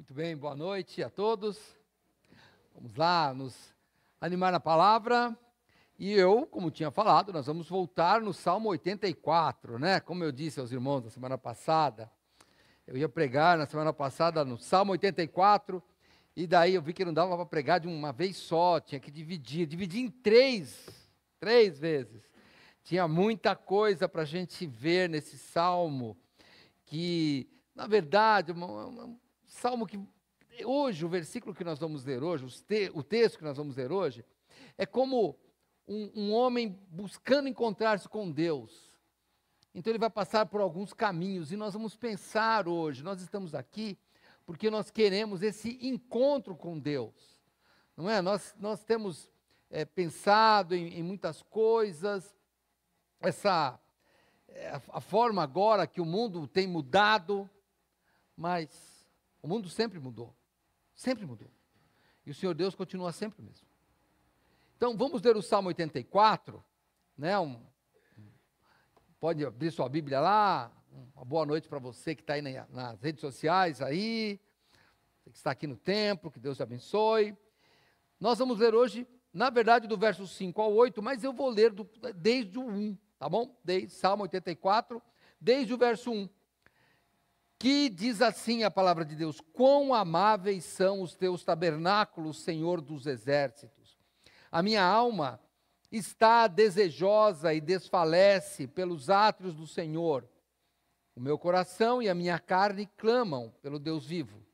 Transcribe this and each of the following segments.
Muito bem, boa noite a todos. Vamos lá nos animar na palavra. E eu, como tinha falado, nós vamos voltar no Salmo 84, né? Como eu disse aos irmãos na semana passada, eu ia pregar na semana passada no Salmo 84, e daí eu vi que não dava para pregar de uma vez só, tinha que dividir em três vezes. Tinha muita coisa para a gente ver nesse Salmo, que, na verdade, um Salmo que hoje, o versículo que nós vamos ler hoje, o texto que nós vamos ler hoje, é como um homem buscando encontrar-se com Deus. Então ele vai passar por alguns caminhos, e nós vamos pensar hoje, nós estamos aqui porque nós queremos esse encontro com Deus, não é? Nós temos pensado em muitas coisas, a forma agora que o mundo tem mudado, mas o mundo sempre mudou, e o Senhor Deus continua sempre o mesmo. Então vamos ler o Salmo 84, né? Pode abrir sua Bíblia lá. Uma boa noite para você que está aí nas redes sociais, aí, que está aqui no templo, que Deus te abençoe. Nós vamos ler hoje, na verdade, do verso 5 ao 8, mas eu vou ler desde o 1, tá bom? Salmo 84, desde o verso 1, que diz assim a palavra de Deus: quão amáveis são os teus tabernáculos, Senhor dos exércitos. A minha alma está desejosa e desfalece pelos átrios do Senhor. O meu coração e a minha carne clamam pelo Deus vivo.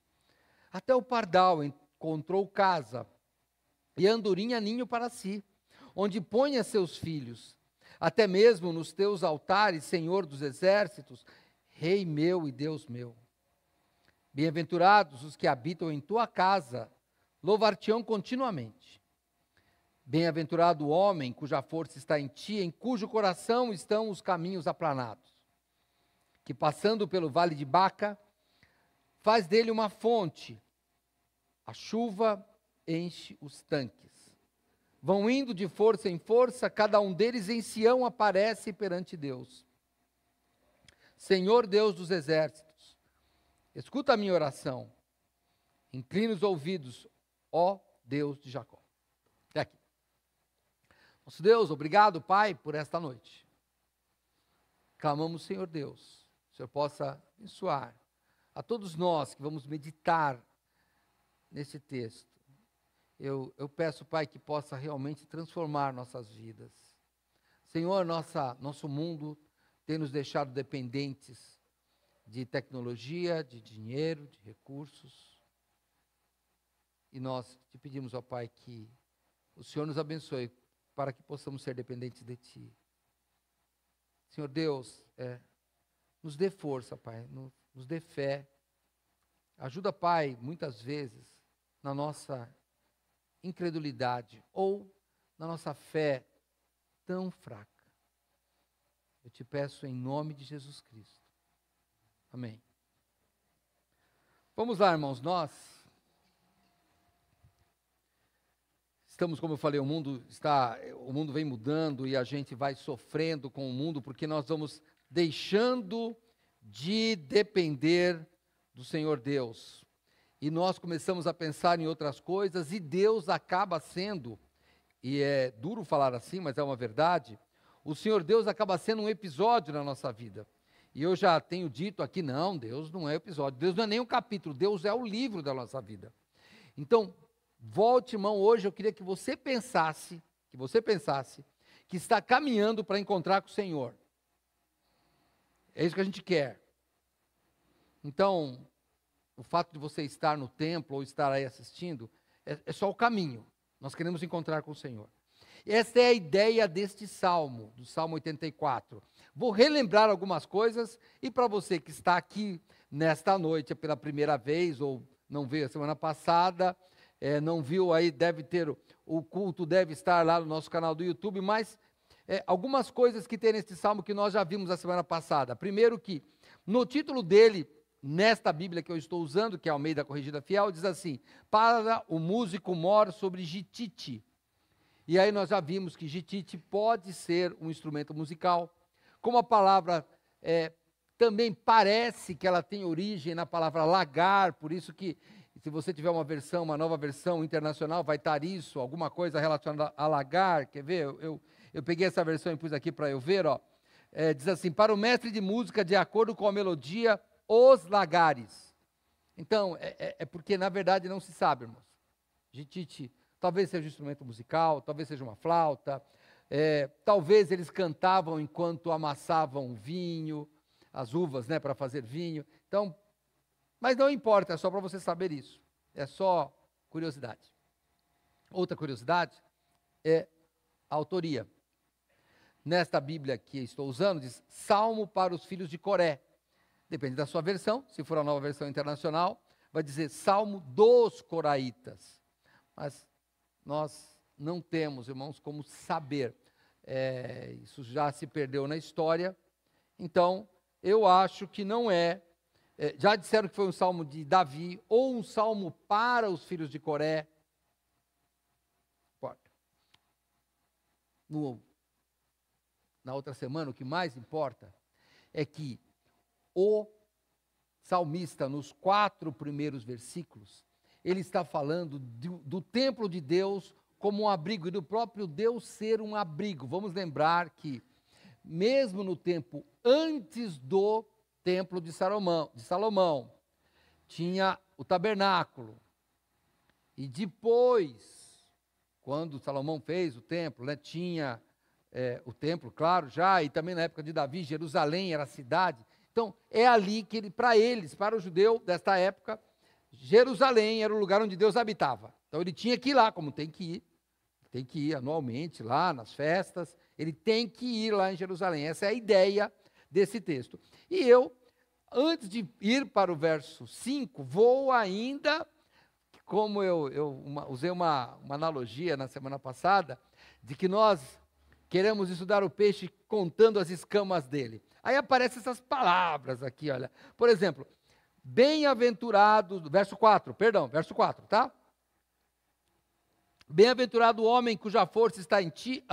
Até o pardal encontrou casa, e a andorinha ninho para si, onde ponha seus filhos. Até mesmo nos teus altares, Senhor dos exércitos, Rei meu e Deus meu. Bem-aventurados os que habitam em tua casa, louvar-te-ão continuamente. Bem-aventurado o homem cuja força está em ti, em cujo coração estão os caminhos aplanados, que passando pelo vale de Baca, faz dele uma fonte, a chuva enche os tanques. Vão indo de força em força, cada um deles em Sião aparece perante Deus. Senhor Deus dos exércitos, escuta a minha oração, inclina os ouvidos, ó Deus de Jacó. Até aqui. Nosso Deus, obrigado, Pai, por esta noite. Clamamos, Senhor Deus, que o Senhor possa abençoar a todos nós que vamos meditar nesse texto. Eu peço, Pai, que possa realmente transformar nossas vidas. Senhor, nosso mundo tem nos deixado dependentes de tecnologia, de dinheiro, de recursos. E nós te pedimos, ó Pai, que o Senhor nos abençoe para que possamos ser dependentes de Ti. Senhor Deus, nos dê força, Pai, nos dê fé. Ajuda, Pai, muitas vezes, na nossa incredulidade ou na nossa fé tão fraca. Eu te peço em nome de Jesus Cristo. Amém. Vamos lá, irmãos, nós estamos, como eu falei, o mundo vem mudando e a gente vai sofrendo com o mundo porque nós vamos deixando de depender do Senhor Deus. E nós começamos a pensar em outras coisas e Deus acaba sendo, e é duro falar assim, mas é uma verdade, o Senhor Deus acaba sendo um episódio na nossa vida. E eu já tenho dito aqui, não, Deus não é episódio, Deus não é nem um capítulo, Deus é o livro da nossa vida. Então, volte, irmão, hoje eu queria que você pensasse que está caminhando para encontrar com o Senhor. É isso que a gente quer. Então, o fato de você estar no templo ou estar aí assistindo, é só o caminho. Nós queremos encontrar com o Senhor. Essa é a ideia deste salmo, do Salmo 84. Vou relembrar algumas coisas, e para você que está aqui nesta noite pela primeira vez, ou não veio a semana passada, não viu aí, deve ter, o culto deve estar lá no nosso canal do YouTube, mas algumas coisas que tem neste salmo que nós já vimos a semana passada. Primeiro que, no título dele, nesta Bíblia que eu estou usando, que é a Almeida Corrigida Fiel, diz assim: para o músico mor sobre gitite. E aí nós já vimos que gitite pode ser um instrumento musical, como a palavra também parece que ela tem origem na palavra lagar, por isso que, se você tiver uma versão, uma nova versão internacional, vai estar isso, alguma coisa relacionada a lagar. Quer ver? Eu peguei essa versão e pus aqui para eu ver, ó. Diz assim: para o mestre de música, de acordo com a melodia, os lagares. Então, é porque, na verdade, não se sabe, irmãos. Jitite, talvez seja um instrumento musical, talvez seja uma flauta, talvez eles cantavam enquanto amassavam vinho, as uvas, né, para fazer vinho. Então, mas não importa, é só para você saber isso. É só curiosidade. Outra curiosidade é a autoria. Nesta Bíblia que estou usando, diz Salmo para os filhos de Coré. Depende da sua versão, se for a nova versão internacional, vai dizer Salmo dos Coraitas. Mas nós não temos, irmãos, como saber. Isso já se perdeu na história. Então, eu acho que não é. Já disseram que foi um salmo de Davi, ou um salmo para os filhos de Coré. Na outra semana, o que mais importa é que o salmista, nos 4 primeiros versículos, ele está falando do templo de Deus como um abrigo, e do próprio Deus ser um abrigo. Vamos lembrar que, mesmo no tempo antes do templo de Salomão, tinha o tabernáculo. E depois, quando Salomão fez o templo, né, tinha o templo, claro, já, e também na época de Davi, Jerusalém era a cidade. Então, é ali que para o judeu desta época, Jerusalém era o lugar onde Deus habitava. Então, ele tinha que ir lá, como tem que ir anualmente lá nas festas, ele tem que ir lá em Jerusalém. Essa é a ideia desse texto. E eu, antes de ir para o verso 5, vou ainda, como eu usei uma analogia na semana passada, de que nós queremos estudar o peixe contando as escamas dele. Aí aparecem essas palavras aqui, olha. Por exemplo, bem-aventurados, verso 4, tá? Bem-aventurado o homem cuja força está em ti.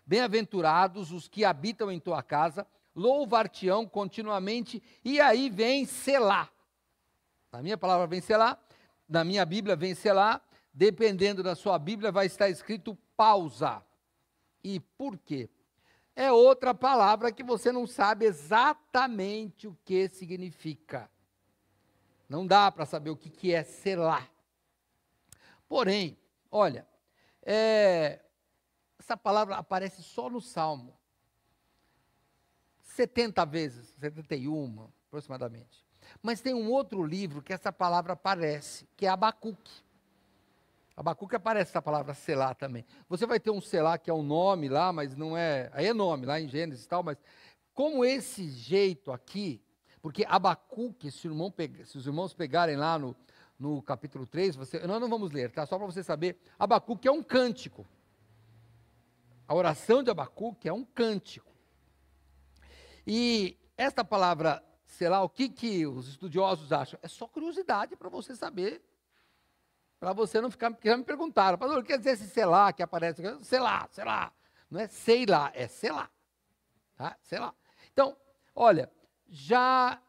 Bem-aventurados os que habitam em tua casa, louvar-te-ão continuamente. E aí vem Selá. Na minha palavra vem Selá, na minha Bíblia vem Selá. Dependendo da sua Bíblia vai estar escrito pausa. E por quê? É outra palavra que você não sabe exatamente o que significa. Não dá para saber o que é Selá. Porém, olha, essa palavra aparece só no Salmo. 70 vezes, 71 aproximadamente. Mas tem um outro livro que essa palavra aparece, que é Abacuque. Abacuque aparece essa palavra Selá também. Você vai ter um Selá que é um nome lá, mas não é... Aí é nome, lá em Gênesis e tal, mas como esse jeito aqui, porque Abacuque, se os irmãos pegarem lá no capítulo 3, nós não vamos ler, tá? Só para você saber, Abacuque é um cântico. A oração de Abacuque é um cântico. E esta palavra Selá, o que os estudiosos acham? É só curiosidade para você saber. Para você não ficar, porque já me perguntaram, pastor, quer dizer esse Selá que aparece? Selá. Não é sei lá, é Selá. Tá? Selá. Então, olha, já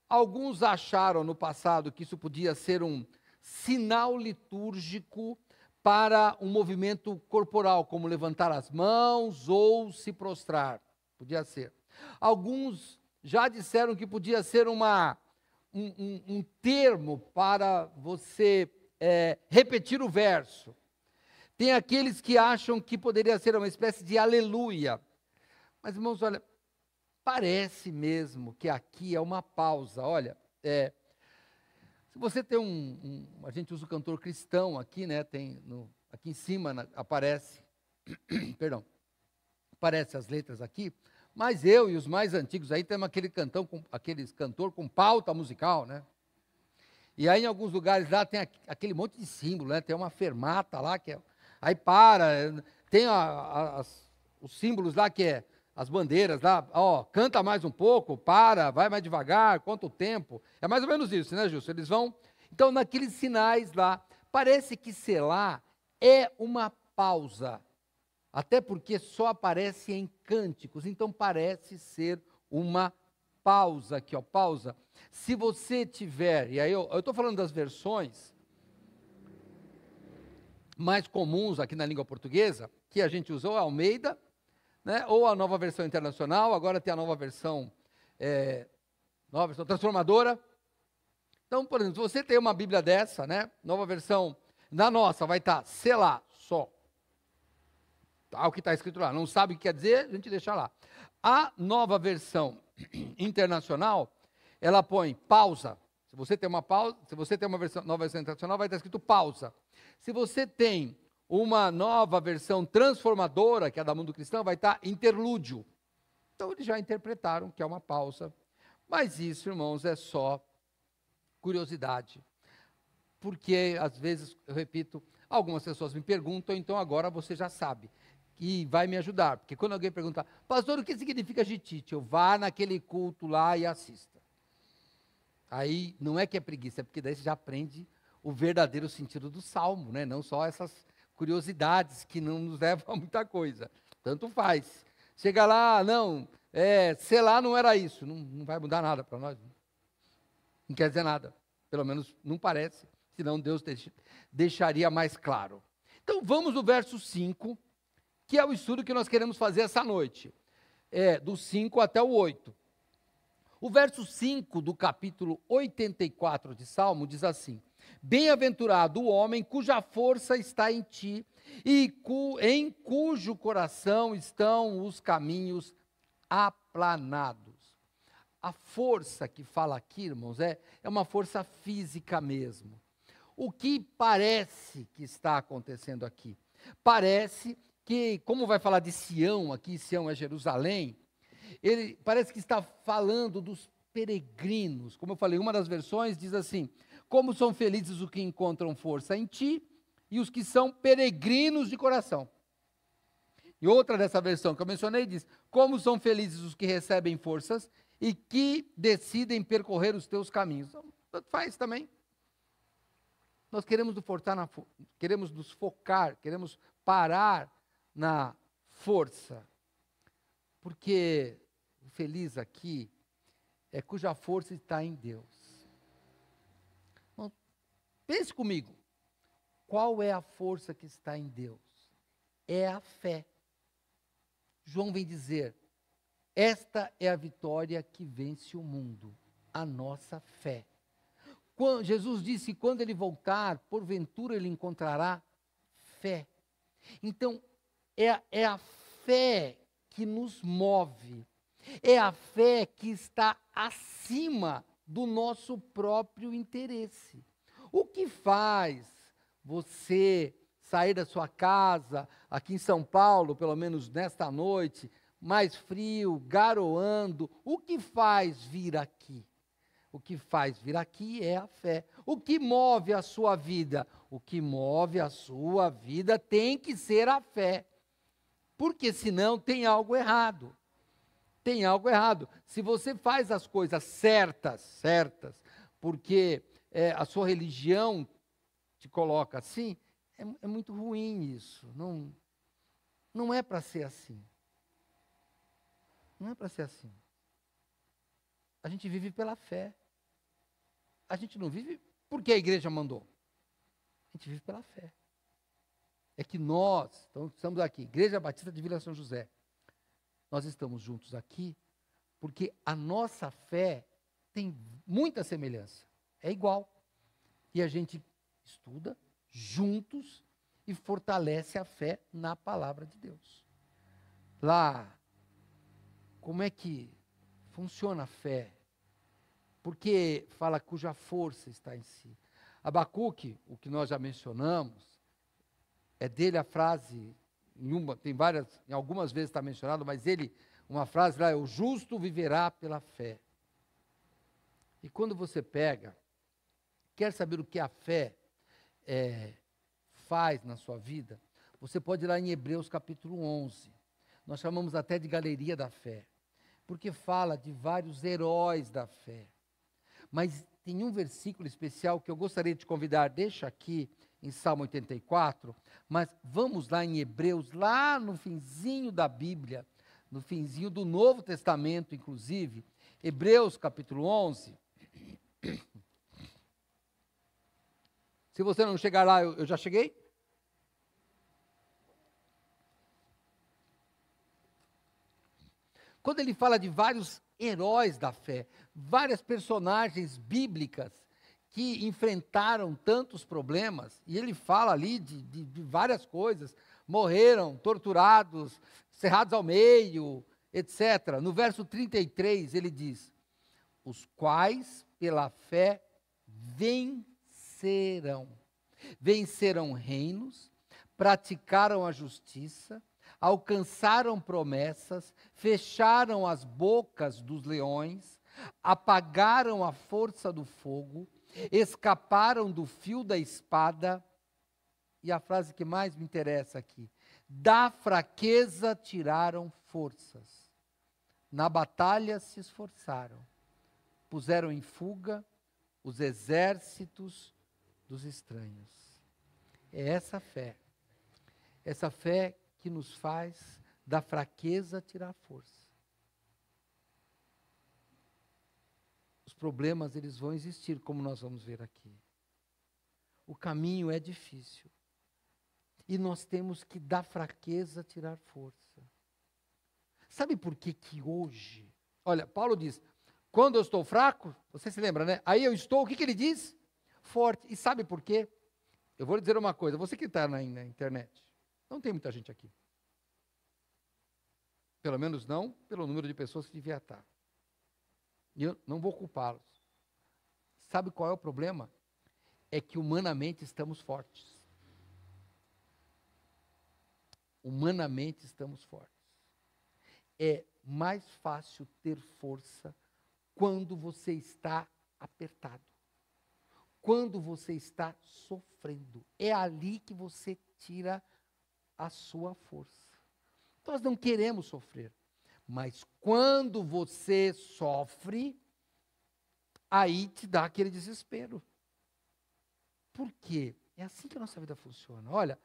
alguns acharam no passado que isso podia ser um sinal litúrgico para um movimento corporal, como levantar as mãos ou se prostrar. Podia ser. Alguns já disseram que podia ser um termo para você repetir o verso. Tem aqueles que acham que poderia ser uma espécie de aleluia. Mas, irmãos, olha, parece mesmo que aqui é uma pausa. Olha, se você tem a gente usa o cantor cristão aqui, né? Aqui em cima aparece, perdão, aparece as letras aqui. Mas eu e os mais antigos aí temos aqueles cantor com pauta musical, né? E aí em alguns lugares lá tem aquele monte de símbolo, né? Tem uma fermata lá que aí tem os símbolos lá que é as bandeiras lá, canta mais um pouco, vai mais devagar, conta o tempo. É mais ou menos isso, né, Gilson? Eles vão, então naqueles sinais lá, parece que Selá é uma pausa. Até porque só aparece em cânticos, então parece ser uma pausa aqui, ó, pausa. Se você tiver, e aí eu estou falando das versões mais comuns aqui na língua portuguesa, que a gente usou, a Almeida, né, ou a Nova Versão Internacional, agora tem a nova versão transformadora. Então, por exemplo, se você tem uma Bíblia dessa, né, nova versão, na nossa vai estar Selá, só. Tá, o que está escrito lá, não sabe o que quer dizer, a gente deixa lá. A nova versão internacional, ela põe pausa. Se você tem uma pausa, se você tem uma nova versão internacional, vai estar escrito pausa. Se você tem uma nova versão transformadora, que é da Mundo Cristão, vai estar interlúdio. Então, eles já interpretaram que é uma pausa. Mas isso, irmãos, é só curiosidade. Porque, às vezes, eu repito, algumas pessoas me perguntam, então agora você já sabe. E vai me ajudar. Porque quando alguém pergunta, pastor, o que significa Gittite? Eu vá naquele culto lá e assista. Aí, não é que é preguiça, é porque daí você já aprende o verdadeiro sentido do Salmo, né? Não só essas curiosidades que não nos levam a muita coisa. Tanto faz. Chega lá, não, sei lá, não era isso. Não vai mudar nada para nós. Não quer dizer nada. Pelo menos não parece. Senão Deus deixaria mais claro. Então vamos no verso 5, que é o estudo que nós queremos fazer essa noite. Do 5 até o 8. O verso 5 do capítulo 84 de Salmo diz assim: bem-aventurado o homem cuja força está em ti, e em cujo coração estão os caminhos aplanados. A força que fala aqui, irmãos, é uma força física mesmo. O que parece que está acontecendo aqui? Parece que, como vai falar de Sião, aqui Sião é Jerusalém, ele parece que está falando dos peregrinos. Como eu falei, uma das versões diz assim: como são felizes os que encontram força em ti e os que são peregrinos de coração. E outra dessa versão que eu mencionei diz: como são felizes os que recebem forças e que decidem percorrer os teus caminhos. Então, tanto faz também. Nós queremos nos focar, queremos parar na força. Porque o feliz aqui é cuja força está em Deus. Bom, pense comigo. Qual é a força que está em Deus? É a fé. João vem dizer: esta é a vitória que vence o mundo, a nossa fé. Jesus disse: quando ele voltar, porventura ele encontrará fé. Então, é a fé que nos move, é a fé que está acima do nosso próprio interesse. O que faz você sair da sua casa, aqui em São Paulo, pelo menos nesta noite, mais frio, garoando, o que faz vir aqui? O que faz vir aqui é a fé. O que move a sua vida? O que move a sua vida tem que ser a fé. Porque senão tem algo errado. Tem algo errado. Se você faz as coisas certas, porque a sua religião te coloca assim, é muito ruim isso. Não é para ser assim. Não é para ser assim. A gente vive pela fé. A gente não vive porque a igreja mandou. A gente vive pela fé. É que nós, então, estamos aqui, Igreja Batista de Vila São José. Nós estamos juntos aqui porque a nossa fé tem muita semelhança. É igual. E a gente estuda juntos e fortalece a fé na palavra de Deus. Lá, como é que funciona a fé? Porque fala cuja força está em si. Abacuque, o que nós já mencionamos, é dele a frase, em algumas vezes está mencionado, mas uma frase lá é: o justo viverá pela fé. E quando você quer saber o que a fé faz na sua vida, você pode ir lá em Hebreus capítulo 11. Nós chamamos até de galeria da fé, porque fala de vários heróis da fé. Mas tem um versículo especial que eu gostaria de te convidar, deixa aqui em Salmo 84, mas vamos lá em Hebreus, lá no finzinho da Bíblia, no finzinho do Novo Testamento, inclusive, Hebreus capítulo 11. Se você não chegar lá, eu já cheguei. Quando ele fala de vários heróis da fé, várias personagens bíblicas que enfrentaram tantos problemas, e ele fala ali de várias coisas, morreram, torturados, cerrados ao meio, etc. No verso 33 ele diz, os quais pela fé venceram reinos, praticaram a justiça, alcançaram promessas, fecharam as bocas dos leões, apagaram a força do fogo, escaparam do fio da espada, e a frase que mais me interessa aqui, da fraqueza tiraram forças, na batalha se esforçaram, puseram em fuga os exércitos dos estranhos. É essa fé que nos faz da fraqueza tirar força. Os problemas, eles vão existir, como nós vamos ver aqui. O caminho é difícil. E nós temos que da fraqueza tirar força. Sabe por que hoje? Olha, Paulo diz, quando eu estou fraco, você se lembra, né? Aí eu estou, o que ele diz? Forte. E sabe por quê? Eu vou lhe dizer uma coisa, você que está na internet, não tem muita gente aqui. Pelo menos não pelo número de pessoas que devia estar. E eu não vou culpá-los. Sabe qual é o problema? É que humanamente estamos fortes. Humanamente estamos fortes. É mais fácil ter força quando você está apertado. Quando você está sofrendo. É ali que você tira a sua força. Nós não queremos sofrer. Mas quando você sofre, aí te dá aquele desespero. Por quê? É assim que a nossa vida funciona. Olha,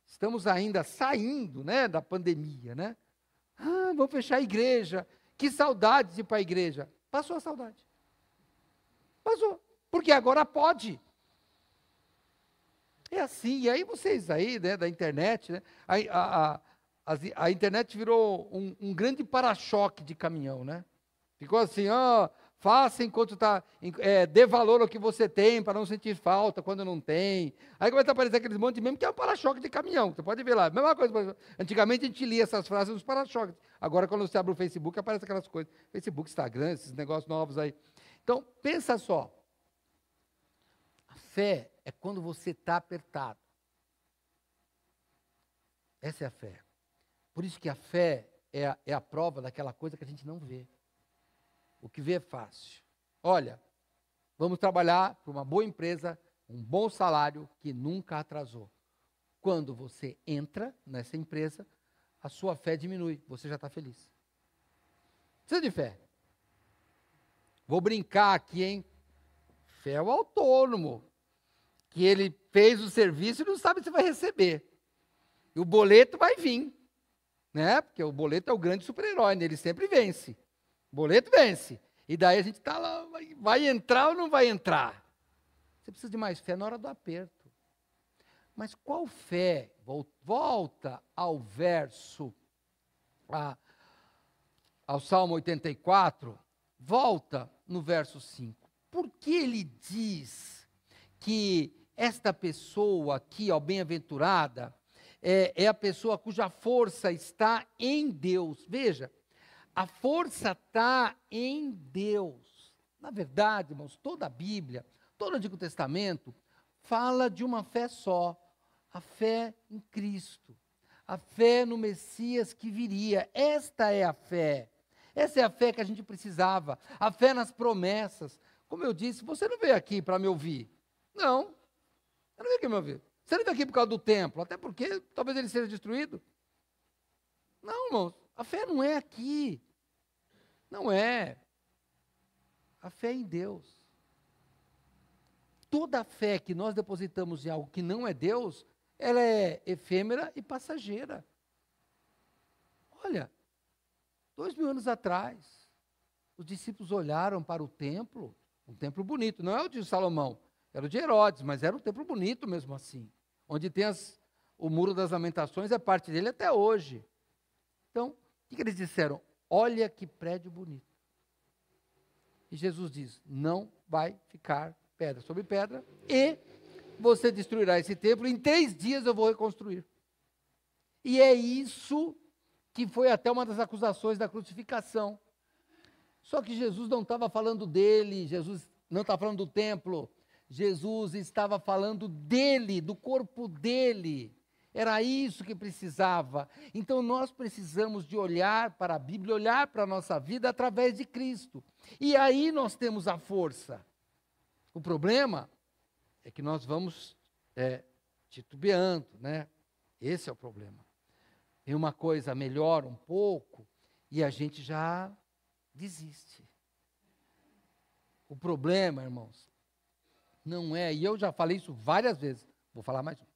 estamos ainda saindo, né, da pandemia, né? Vamos fechar a igreja. Que saudade de ir para a igreja. Passou a saudade. Passou. Porque agora pode. É assim. E aí vocês aí, né, da internet, né? A internet virou um grande para-choque de caminhão, né? Ficou assim, faça enquanto está, dê valor ao que você tem, para não sentir falta quando não tem. Aí começa a aparecer aqueles monte de meme que é um para-choque de caminhão, você pode ver lá, mesma coisa. Antigamente a gente lia essas frases nos para-choques, agora quando você abre o Facebook, aparece aquelas coisas, Facebook, Instagram, esses negócios novos aí. Então, pensa só, a fé é quando você está apertado. Essa é a fé. Por isso que a fé é a prova daquela coisa que a gente não vê. O que vê é fácil. Olha, vamos trabalhar para uma boa empresa, um bom salário que nunca atrasou. Quando você entra nessa empresa, a sua fé diminui, você já está feliz. Precisa de fé. Vou brincar aqui, hein? Fé é o autônomo, que ele fez o serviço e não sabe se vai receber. E o boleto vai vir. Né? Porque o boleto é o grande super-herói, né? Ele sempre vence. O boleto vence. E daí a gente está lá, vai entrar ou não vai entrar? Você precisa de mais fé na hora do aperto. Mas qual fé? Volta ao verso, ao Salmo 84, volta no verso 5. Por que ele diz que esta pessoa aqui, ó, bem-aventurada, é a pessoa cuja força está em Deus? Veja, a força está em Deus. Na verdade, irmãos, toda a Bíblia, todo o Antigo Testamento, fala de uma fé só, a fé em Cristo, a fé no Messias que viria. Esta é a fé. Essa é a fé que a gente precisava, a fé nas promessas. Como eu disse, você não veio aqui para me ouvir. Não, eu não veio aqui para me ouvir. Você não veio aqui por causa do templo, até porque talvez ele seja destruído. Não, irmãos, a fé não é aqui. Não é. A fé é em Deus. Toda a fé que nós depositamos em algo que não é Deus, ela é efêmera e passageira. Olha, 2000 anos atrás, Os discípulos olharam para o templo, um templo bonito, não é o de Salomão, era o de Herodes, mas era um templo bonito mesmo assim, onde tem o Muro das Lamentações, é parte dele até hoje. Então, o que eles disseram? Olha que prédio bonito. E Jesus diz, não vai ficar pedra sobre pedra, e você destruirá esse templo, em 3 dias eu vou reconstruir. E é isso que foi até uma das acusações da crucificação. Só que Jesus não estava falando dele, Jesus não estava falando do templo, Jesus estava falando dele, do corpo dele. Era isso que precisava. Então nós precisamos de olhar para a Bíblia, olhar para a nossa vida através de Cristo. E aí nós temos a força. O problema é que nós vamos titubeando, né? Esse é o problema. Tem uma coisa melhor um pouco e a gente já desiste. O problema, irmãos, não é, e eu já falei isso várias vezes, vou falar mais um.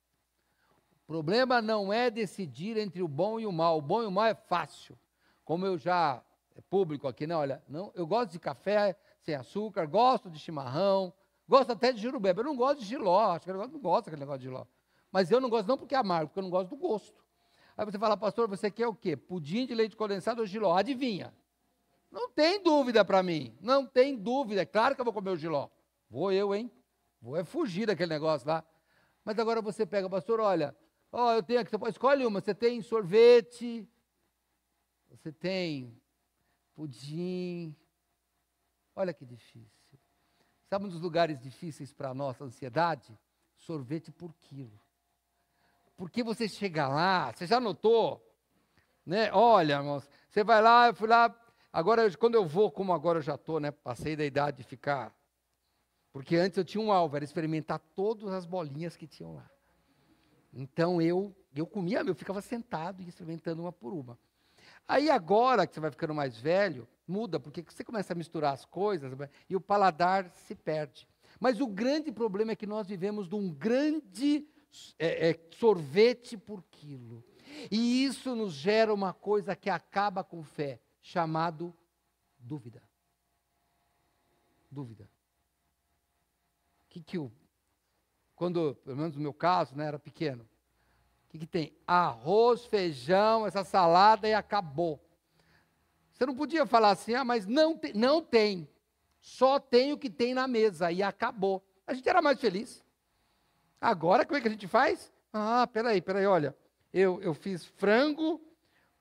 O problema não é decidir entre o bom e o mal. O bom e o mal é fácil. Como eu já, é público aqui, né? Olha, não, eu gosto de café sem açúcar, gosto de chimarrão, gosto até de jurubeba. Eu não gosto de jiló, acho que eu não gosto daquele negócio de jiló. Mas eu não gosto não porque é amargo, porque eu não gosto do gosto. Aí você fala, pastor, você quer o quê? Pudim de leite condensado ou jiló? Adivinha? Não tem dúvida para mim, não tem dúvida. É claro que eu vou comer o jiló. Vou eu, hein? Vou fugir daquele negócio lá. Mas agora você pega, pastor, olha, eu tenho aqui, escolhe uma, você tem sorvete, você tem pudim. Olha que difícil. Sabe um dos lugares difíceis para a nossa ansiedade? Sorvete por quilo. Porque você chega lá, você já notou, né? Olha, irmãos, você vai lá, eu fui lá, agora, quando eu vou, como agora eu já estou, né? Passei da idade de ficar, porque antes eu tinha um alvo, era experimentar todas as bolinhas que tinham lá. Então eu comia, eu ficava sentado e experimentando uma por uma. Aí agora que você vai ficando mais velho, muda, porque você começa a misturar as coisas e o paladar se perde. Mas o grande problema é que nós vivemos de um grande sorvete por quilo. E isso nos gera uma coisa que acaba com fé, chamado dúvida. Dúvida. Quando, pelo menos no meu caso, né, era pequeno, o que tem? Arroz, feijão, essa salada e acabou. Você não podia falar assim, mas não tem. Só tem o que tem na mesa e acabou. A gente era mais feliz. Agora, como é que a gente faz? Peraí, olha, eu fiz frango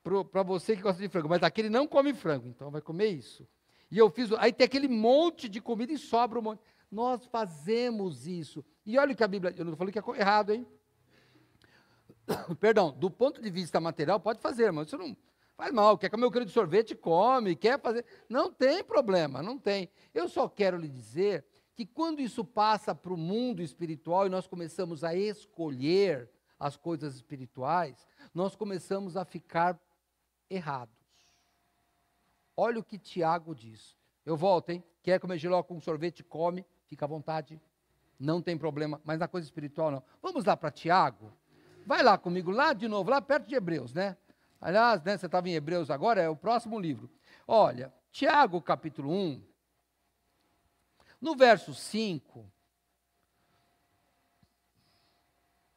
para você que gosta de frango, mas aquele não come frango, então vai comer isso. E aí tem aquele monte de comida e sobra um monte. Nós fazemos isso. E olha o que a Bíblia, eu não estou falando que é errado, hein? Perdão, do ponto de vista material, pode fazer, mas isso não faz mal. Quer comer o quilo de sorvete, come, quer fazer. Não tem problema, não tem. Eu só quero lhe dizer que quando isso passa para o mundo espiritual e nós começamos a escolher as coisas espirituais, nós começamos a ficar errados. Olha o que Tiago diz. Eu volto, hein? Quer comer jiló com sorvete, come, fica à vontade, não tem problema, mas na coisa espiritual não. Vamos lá para Tiago? Vai lá comigo, lá de novo, lá perto de Hebreus, né? Aliás, né, você estava em Hebreus agora, é o próximo livro. Olha, Tiago capítulo 1, no verso 5,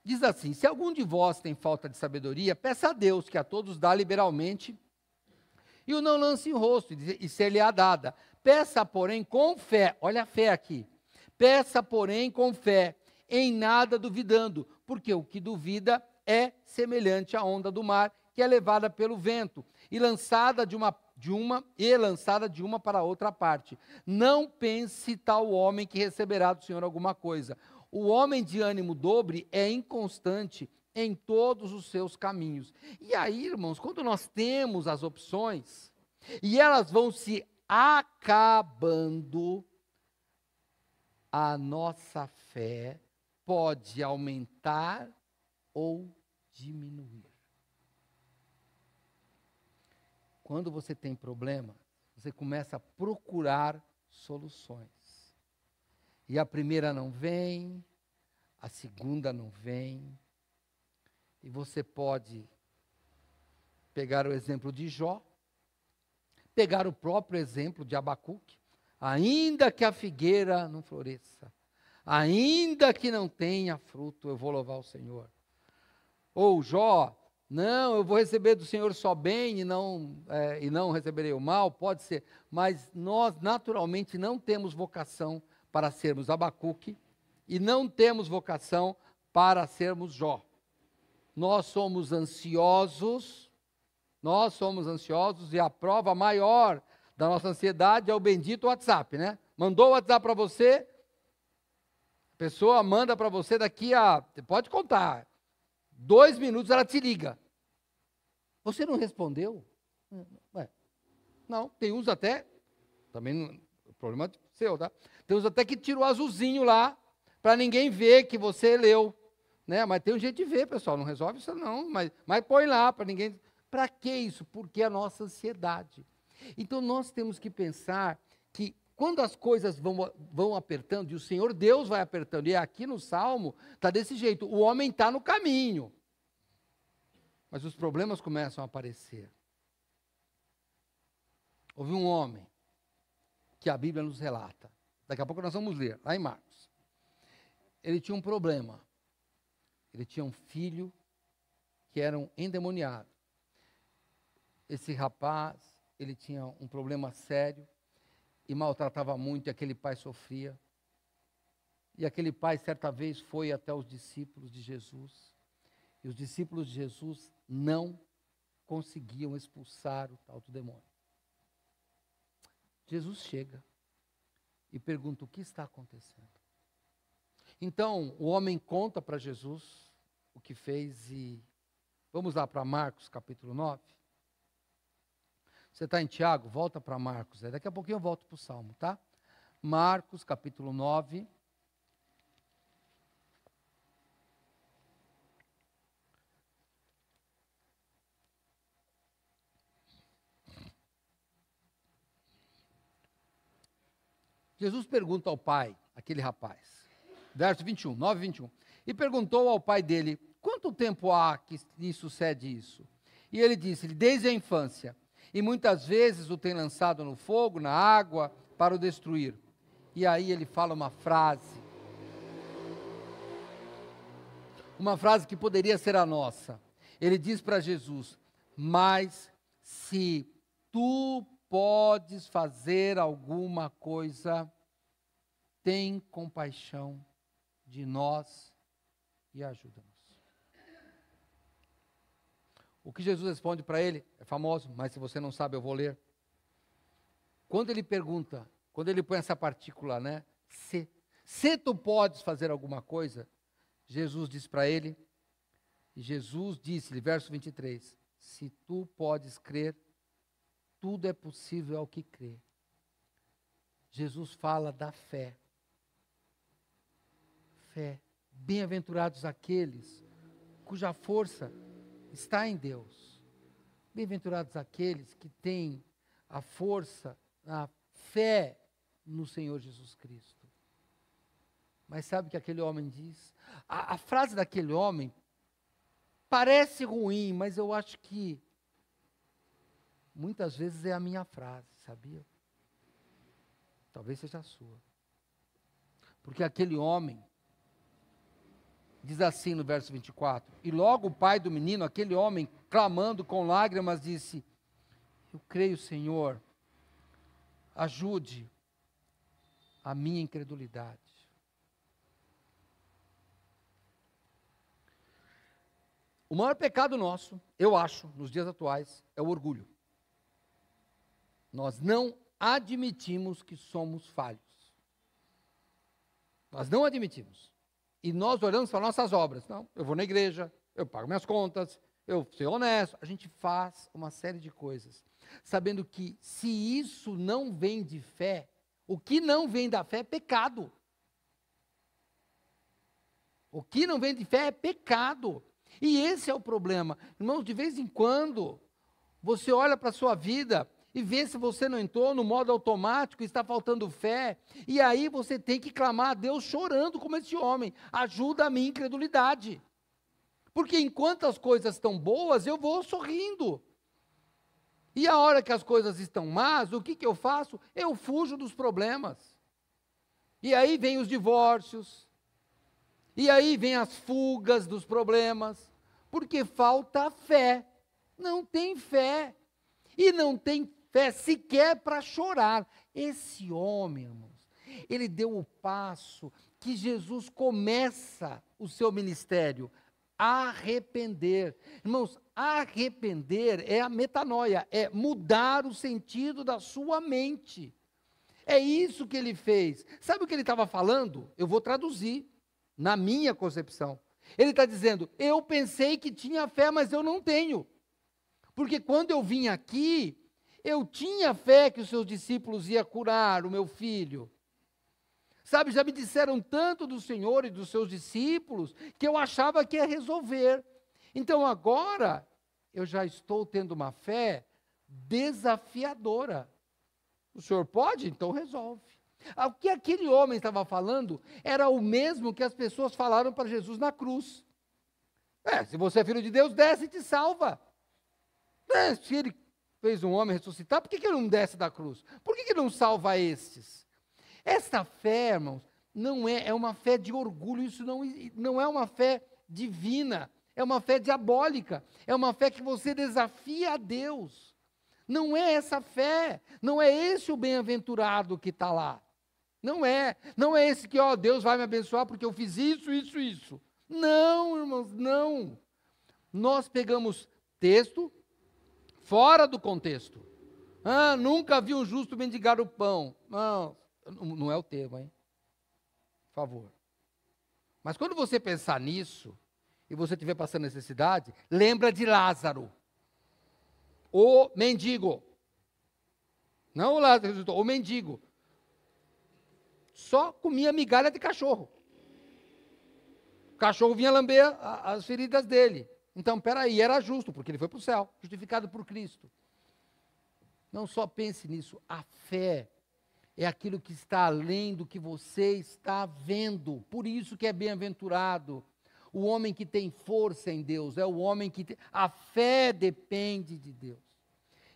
diz assim, se algum de vós tem falta de sabedoria, peça a Deus, que a todos dá liberalmente, e o não lance em rosto, e ser-lhe-á dada. Peça, porém, com fé, olha a fé aqui, peça, porém, com fé, em nada duvidando, porque o que duvida é semelhante à onda do mar, que é levada pelo vento, e lançada de uma para outra parte. Não pense tal homem que receberá do Senhor alguma coisa. O homem de ânimo dobre é inconstante em todos os seus caminhos. E aí, irmãos, quando nós temos as opções, e elas vão se acabando, a nossa fé pode aumentar ou diminuir. Quando você tem problema, você começa a procurar soluções. E a primeira não vem, a segunda não vem. E você pode pegar o exemplo de Jó, pegar o próprio exemplo de Abacuque. Ainda que a figueira não floresça, ainda que não tenha fruto, eu vou louvar o Senhor. Ou Jó, não, eu vou receber do Senhor só bem e não receberei o mal, pode ser. Mas nós naturalmente não temos vocação para sermos Abacuque e não temos vocação para sermos Jó. Nós somos ansiosos e a prova maior da nossa ansiedade é o bendito WhatsApp, né? Mandou o WhatsApp para você, a pessoa manda para você pode contar, 2 minutos ela te liga. Você não respondeu? Não, tem uns até, também o problema é seu, tá? Tem uns até que tira o azulzinho lá, para ninguém ver que você leu, né? Mas tem um jeito de ver, pessoal, não resolve isso não, mas põe lá para ninguém. Para que isso? Porque é a nossa ansiedade. Então nós temos que pensar que quando as coisas vão apertando, e o Senhor Deus vai apertando, e aqui no Salmo está desse jeito, o homem está no caminho, mas os problemas começam a aparecer. Houve um homem que a Bíblia nos relata, daqui a pouco nós vamos ler, lá em Marcos. Ele tinha um problema, ele tinha um filho que era um endemoniado. Esse rapaz, ele tinha um problema sério e maltratava muito, e aquele pai sofria. E aquele pai, certa vez, foi até os discípulos de Jesus, e os discípulos de Jesus não conseguiam expulsar o tal do demônio. Jesus chega e pergunta: o que está acontecendo? Então, o homem conta para Jesus o que fez e vamos lá para Marcos capítulo 9. Você está em Tiago? Volta para Marcos. Daqui a pouquinho eu volto para o Salmo, tá? Marcos, capítulo 9. Jesus pergunta ao pai, aquele rapaz, verso 21, 9, 21. E perguntou ao pai dele: quanto tempo há que lhe sucede isso? E ele disse: desde a infância. E muitas vezes o tem lançado no fogo, na água, para o destruir. E aí ele fala uma frase que poderia ser a nossa. Ele diz para Jesus: mas se tu podes fazer alguma coisa, tem compaixão de nós e ajuda-nos. O que Jesus responde para ele é famoso, mas se você não sabe, eu vou ler. Quando ele pergunta, quando ele põe essa partícula, né? Se tu podes fazer alguma coisa, Jesus diz para ele, e Jesus disse-lhe, verso 23, se tu podes crer, tudo é possível ao que crê. Jesus fala da fé. Fé. Bem-aventurados aqueles cuja força está em Deus. Bem-aventurados aqueles que têm a força, a fé no Senhor Jesus Cristo. Mas sabe o que aquele homem diz? A frase daquele homem parece ruim, mas eu acho que muitas vezes é a minha frase, sabia? Talvez seja a sua. Porque aquele homem diz assim no verso 24, e logo o pai do menino, aquele homem, clamando com lágrimas, disse: eu creio, Senhor, ajude a minha incredulidade. O maior pecado nosso, eu acho, nos dias atuais, é o orgulho. Nós não admitimos que somos falhos. Nós não admitimos. E nós olhamos para nossas obras. Não, eu vou na igreja, eu pago minhas contas, eu sou honesto. A gente faz uma série de coisas, sabendo que se isso não vem de fé, o que não vem da fé é pecado. O que não vem de fé é pecado. E esse é o problema. Irmãos, de vez em quando, você olha para a sua vida e vê se você não entrou no modo automático, está faltando fé, e aí você tem que clamar a Deus chorando como esse homem: ajuda a minha incredulidade. Porque enquanto as coisas estão boas, eu vou sorrindo. E a hora que as coisas estão más, o que eu faço? Eu fujo dos problemas. E aí vem os divórcios, e aí vem as fugas dos problemas, porque falta fé. Não tem fé. E não tem fé sequer para chorar. Esse homem, irmãos, ele deu o passo que Jesus começa o seu ministério, arrepender. Irmãos, arrepender é a metanoia, é mudar o sentido da sua mente. É isso que ele fez. Sabe o que ele estava falando? Eu vou traduzir, na minha concepção. Ele está dizendo, eu pensei que tinha fé, mas eu não tenho. Porque quando eu vim aqui, eu tinha fé que os seus discípulos iam curar o meu filho. Sabe, já me disseram tanto do Senhor e dos seus discípulos, que eu achava que ia resolver. Então agora, eu já estou tendo uma fé desafiadora. O Senhor pode? Então resolve. O que aquele homem estava falando era o mesmo que as pessoas falaram para Jesus na cruz. Se você é filho de Deus, desce e te salva. Se ele fez um homem ressuscitar, por que ele não desce da cruz? Por que ele não salva estes? Essa fé, irmãos, não é uma fé de orgulho, isso não é uma fé divina, é uma fé diabólica, é uma fé que você desafia a Deus. Não é essa fé, não é esse o bem-aventurado que está lá. Não é esse que, Deus vai me abençoar porque eu fiz isso, isso, isso. Não, irmãos, não. Nós pegamos texto fora do contexto. Nunca vi um justo mendigar o pão. Não é o termo, hein? Por favor. Mas quando você pensar nisso, e você estiver passando necessidade, lembra de Lázaro, o mendigo. Não o Lázaro, o mendigo. Só comia migalha de cachorro. O cachorro vinha lamber as feridas dele. Então, peraí, era justo, porque ele foi para o céu, justificado por Cristo. Não só pense nisso, a fé é aquilo que está além do que você está vendo. Por isso que é bem-aventurado. O homem que tem força em Deus, é o homem que tem... A fé depende de Deus.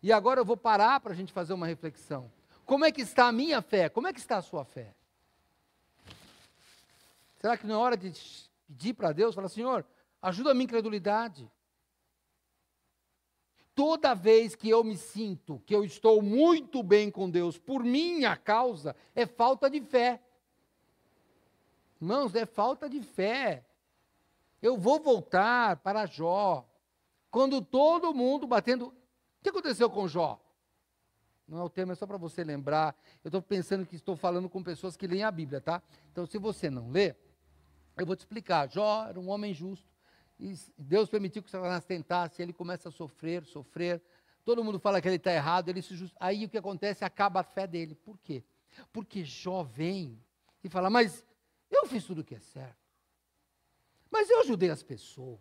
E agora eu vou parar para a gente fazer uma reflexão. Como é que está a minha fé? Como é que está a sua fé? Será que não é hora de pedir para Deus? Falar, Senhor, ajuda a minha incredulidade. Toda vez que eu me sinto que eu estou muito bem com Deus por minha causa, é falta de fé. Irmãos, é falta de fé. Eu vou voltar para Jó. Quando todo mundo batendo... O que aconteceu com Jó? Não é o tema, é só para você lembrar. Eu estou pensando que estou falando com pessoas que leem a Bíblia, tá? Então, se você não lê, eu vou te explicar. Jó era um homem justo. E Deus permitiu que Satanás tentasse, ele começa a sofrer. Todo mundo fala que ele está errado, aí o que acontece? Acaba a fé dele. Por quê? Porque Jó vem e fala, mas eu fiz tudo o que é certo. Mas eu ajudei as pessoas.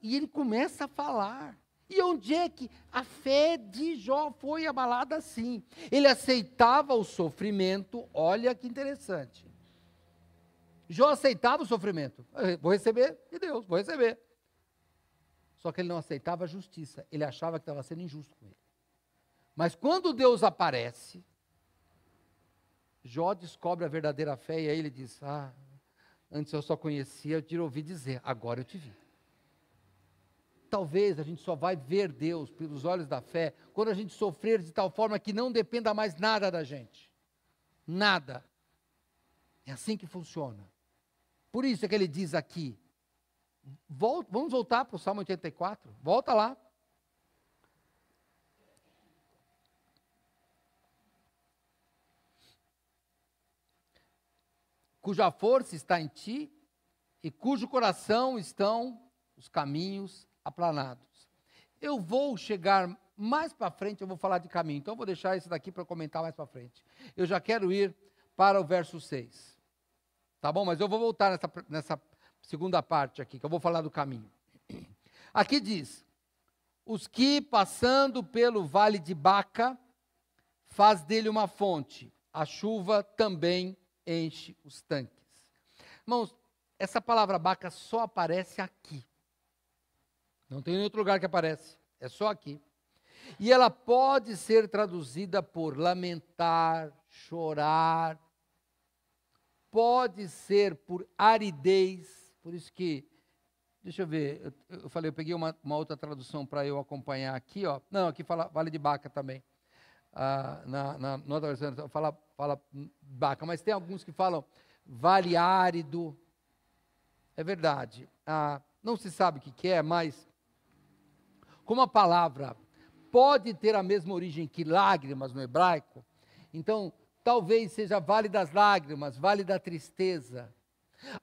E ele começa a falar. E onde é que a fé de Jó foi abalada assim? Ele aceitava o sofrimento, olha que interessante. Jó aceitava o sofrimento. Vou receber de Deus, vou receber. Só que ele não aceitava a justiça. Ele achava que estava sendo injusto com ele. Mas quando Deus aparece, Jó descobre a verdadeira fé e aí ele diz, antes eu só conhecia, eu te ouvi dizer, agora eu te vi. Talvez a gente só vai ver Deus pelos olhos da fé quando a gente sofrer de tal forma que não dependa mais nada da gente. Nada. É assim que funciona. Por isso é que ele diz aqui, vamos voltar para o Salmo 84, volta lá. Cuja força está em ti e cujo coração estão os caminhos aplanados. Eu vou chegar mais para frente, eu vou falar de caminho, então eu vou deixar isso daqui para comentar mais para frente. Eu já quero ir para o verso 6. Tá bom? Mas eu vou voltar nessa segunda parte aqui, que eu vou falar do caminho. Aqui diz, os que passando pelo vale de Baca, faz dele uma fonte, a chuva também enche os tanques. Irmãos, essa palavra Baca só aparece aqui. Não tem em outro lugar que aparece, é só aqui. E ela pode ser traduzida por lamentar, chorar, pode ser por aridez, por isso que, deixa eu ver, eu peguei uma outra tradução para eu acompanhar aqui, ó. Não, aqui fala Vale de Baca também. Na outra versão fala Baca, mas tem alguns que falam vale árido. É verdade. Não se sabe o que é, mas como a palavra pode ter a mesma origem que lágrimas no hebraico, então talvez seja vale das lágrimas, vale da tristeza.